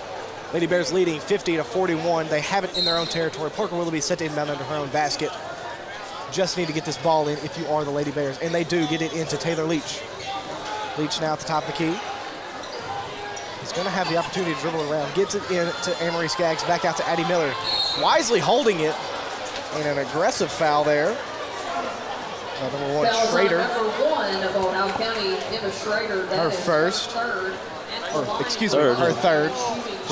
Lady Bears leading 50-41. They have it in their own territory. Parker Willoughby set to inbound under her own basket. Just need to get this ball in if you are the Lady Bears, and they do get it into Taylor Leach. Leach now at the top of the key. He's going to have the opportunity to dribble around. Gets it in to Anne-Marie Skaggs. Back out to Addie Miller. Wisely holding it. And an aggressive foul there Number 1, Fouls on Schrader. number 1 of Ohio County, Emma Schrader. That Her is first. Third. Her third.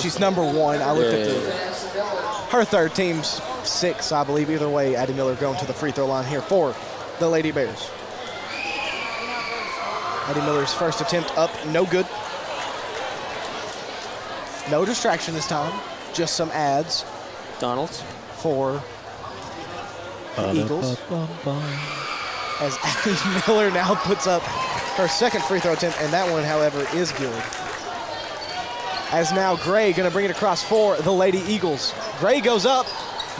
She's number 1. I looked at her third. Team's 6, I believe. Either way, Addie Miller going to the free throw line here for the Lady Bears. Addie Miller's first attempt up, no good. No distraction this time, just some ads Donalds. for the Eagles. As Addie Miller now puts up her second free throw attempt, and that one, however, is good. As now Gray gonna bring it across for the Lady Eagles. Gray goes up,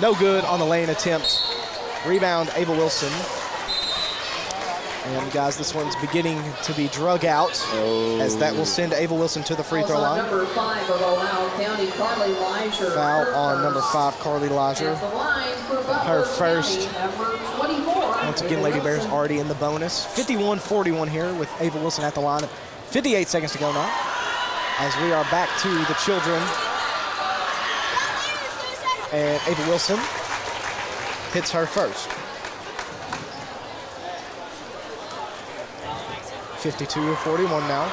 no good on the lane attempt. Rebound, Ava Wilson. And guys, this one's beginning to be drug out, as that will send Ava Wilson to the free throw line. Number 5 of Ohio County, Carly Leisure. Foul on number 5, Carly Leisure. Her first. Once again, Lady Bears already in the bonus. 51-41 here with Ava Wilson at the line. 58 seconds to go now, as we are back to the children. And Ava Wilson hits her first. 52-41 now.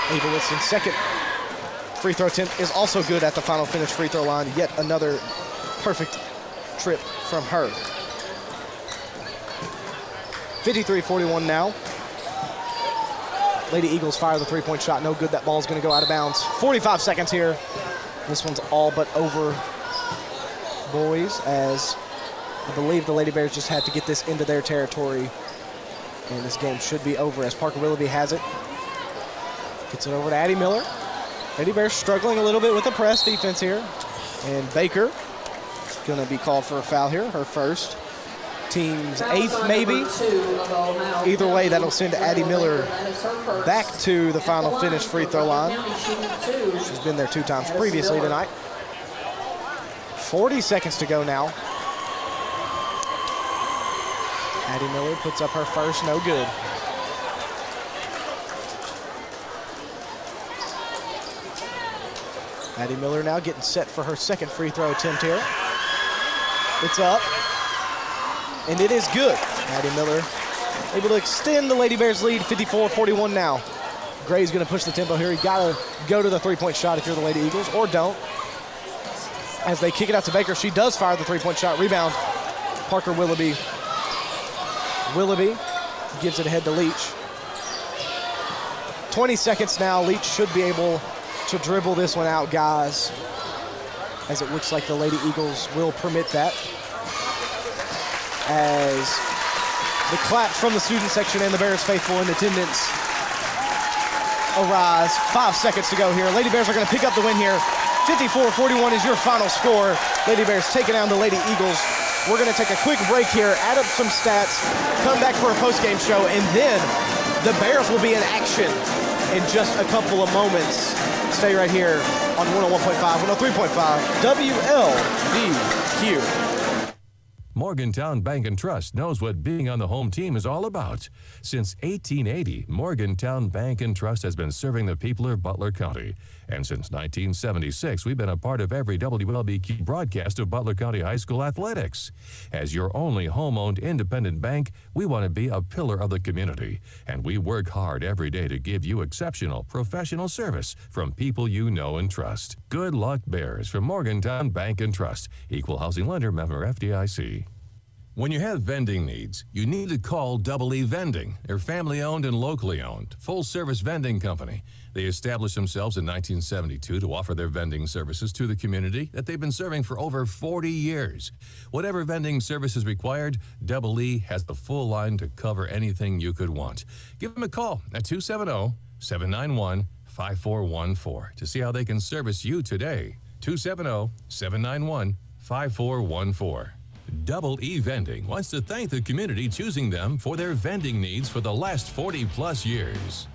Ava Wilson's second free throw attempt is also good at the final finish free throw line. Yet another perfect trip from her. 53-41 now. Lady Eagles fire the three-point shot. No good. That ball's going to go out of bounds. 45 seconds here. This one's all but over, boys, as I believe the Lady Bears just had to get this into their territory. And this game should be over as Parker Willoughby has it. Gets it over to Addie Miller. Lady Bears struggling a little bit with the press defense here. And Baker going to be called for a foul here, her first. Team's 8th maybe. Either way, that'll send Addie Miller back to the final finish free throw line. She's been there 2 times previously tonight. 40 seconds to go now. Addie Miller puts up her first, no good. Addie Miller now getting set for her second free throw attempt here. It's up, and it is good. Addie Miller able to extend the Lady Bears lead, 54-41 now. Gray's gonna push the tempo here. You gotta go to the three-point shot if you're the Lady Eagles, or don't. As they kick it out to Baker, she does fire the three-point shot. Rebound, Parker Willoughby. Willoughby gives it ahead to Leach. 20 seconds now. Leach should be able to dribble this one out, guys, as it looks like the Lady Eagles will permit that. As the clap from the student section and the Bears faithful in attendance arise. 5 seconds to go here. Lady Bears are going to pick up the win here. 54-41 is your final score. Lady Bears taking down the Lady Eagles. We're going to take a quick break here, add up some stats, come back for a post-game show, and then the Bears will be in action in just a couple of moments. Stay right here on 101.5, 103.5 WLBQ. Morgantown Bank and Trust knows what being on the home team is all about. Since 1880, Morgantown Bank and Trust has been serving the people of Butler County. And since 1976, we've been a part of every WLBQ broadcast of Butler County High School athletics. As your only home-owned independent bank, we want to be a pillar of the community. And we work hard every day to give you exceptional professional service from people you know and trust. Good luck, Bears, from Morgantown Bank and Trust. Equal housing lender, member FDIC. When you have vending needs, you need to call Double E Vending. They're family-owned and locally owned, full-service vending company. They established themselves in 1972 to offer their vending services to the community that they've been serving for over 40 years. Whatever vending service is required, Double E has the full line to cover anything you could want. Give them a call at 270-791-5414 to see how they can service you today. 270-791-5414. Double E Vending wants to thank the community choosing them for their vending needs for the last 40-plus years.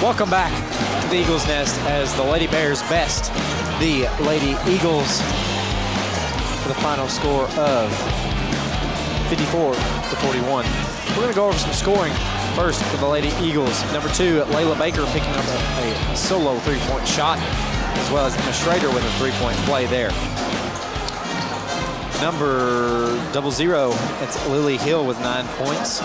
Welcome back to the Eagles Nest as the Lady Bears best the Lady Eagles for the final score of 54-41. We're going to go over some scoring first for the Lady Eagles. Number 2, Layla Baker picking up a solo three-point shot, as well as Emma Schrader with a three-point play there. Number 00, it's Lily Hill with 9 points.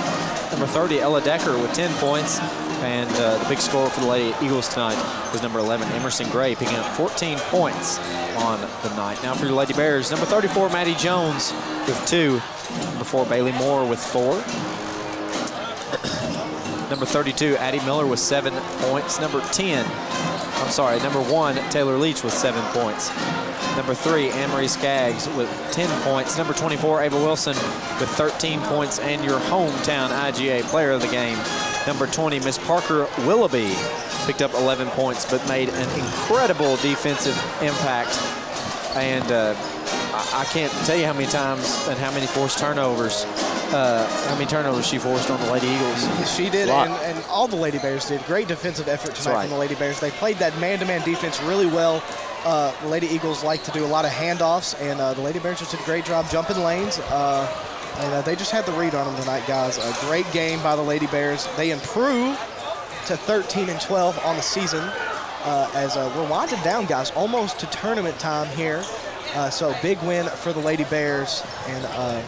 Number 30, Ella Decker with 10 points. And the big scorer for the Lady Eagles tonight was number 11, Emerson Gray, picking up 14 points on the night. Now for your Lady Bears, number 34, Maddie Jones with 2. Number 4, Bailey Moore with 4. Number 32, Addie Miller with 7 points. Number 1, Taylor Leach with 7 points. Number 3, Anne-Marie Skaggs with 10 points. Number 24, Ava Wilson with 13 points. And your hometown IGA player of the game, number 20, Miss Parker Willoughby, picked up 11 points, but made an incredible defensive impact. And I can't tell you how many times and how many forced turnovers, she forced on the Lady Eagles. She did, and all the Lady Bears did. Great defensive effort tonight from the Lady Bears. They played that man-to-man defense really well. The Lady Eagles like to do a lot of handoffs, and the Lady Bears just did a great job jumping lanes. And they just had the read on them tonight, guys. A great game by the Lady Bears. They improve to 13-12 on the season as we're winding down, guys, almost to tournament time here. So big win for the Lady Bears, and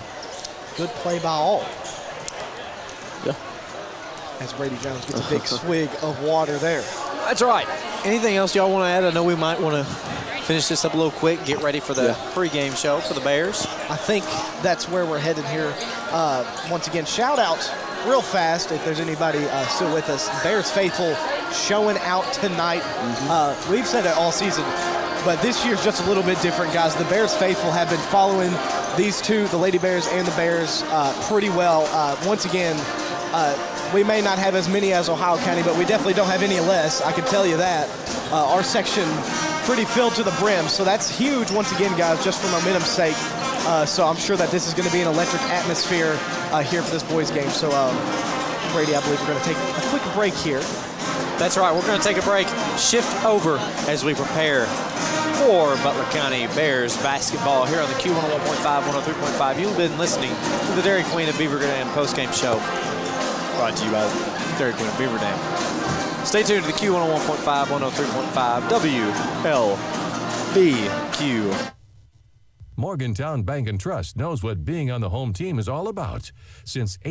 good play by all. Yeah. As Brady Jones gets a big swig of water there. That's right. Anything else y'all want to add? I know we might want to finish this up a little quick, get ready for the pregame show for the Bears. I think that's where we're headed here. Once again, shout out real fast if there's anybody still with us. Bears faithful showing out tonight. We've said it all season, but this year's just a little bit different, guys. The Bears faithful have been following these two, the Lady Bears and the Bears, pretty well. Once again, we may not have as many as Ohio County, but we definitely don't have any less, I can tell you that. Our section pretty filled to the brim, so that's huge once again, guys, just for momentum's sake. So I'm sure that this is going to be an electric atmosphere here for this boys game. So Brady, I believe we're going to take a quick break here. That's right, we're going to take a break, shift over as we prepare for Butler County Bears basketball here on the Q101.5, 103.5. You've been listening to the Dairy Queen of Beaver Dam postgame show, brought to you by Dairy Queen of Beaver Dam. Stay tuned to the Q101.5, 103.5, WLBQ. Morgantown Bank and Trust knows what being on the home team is all about. Since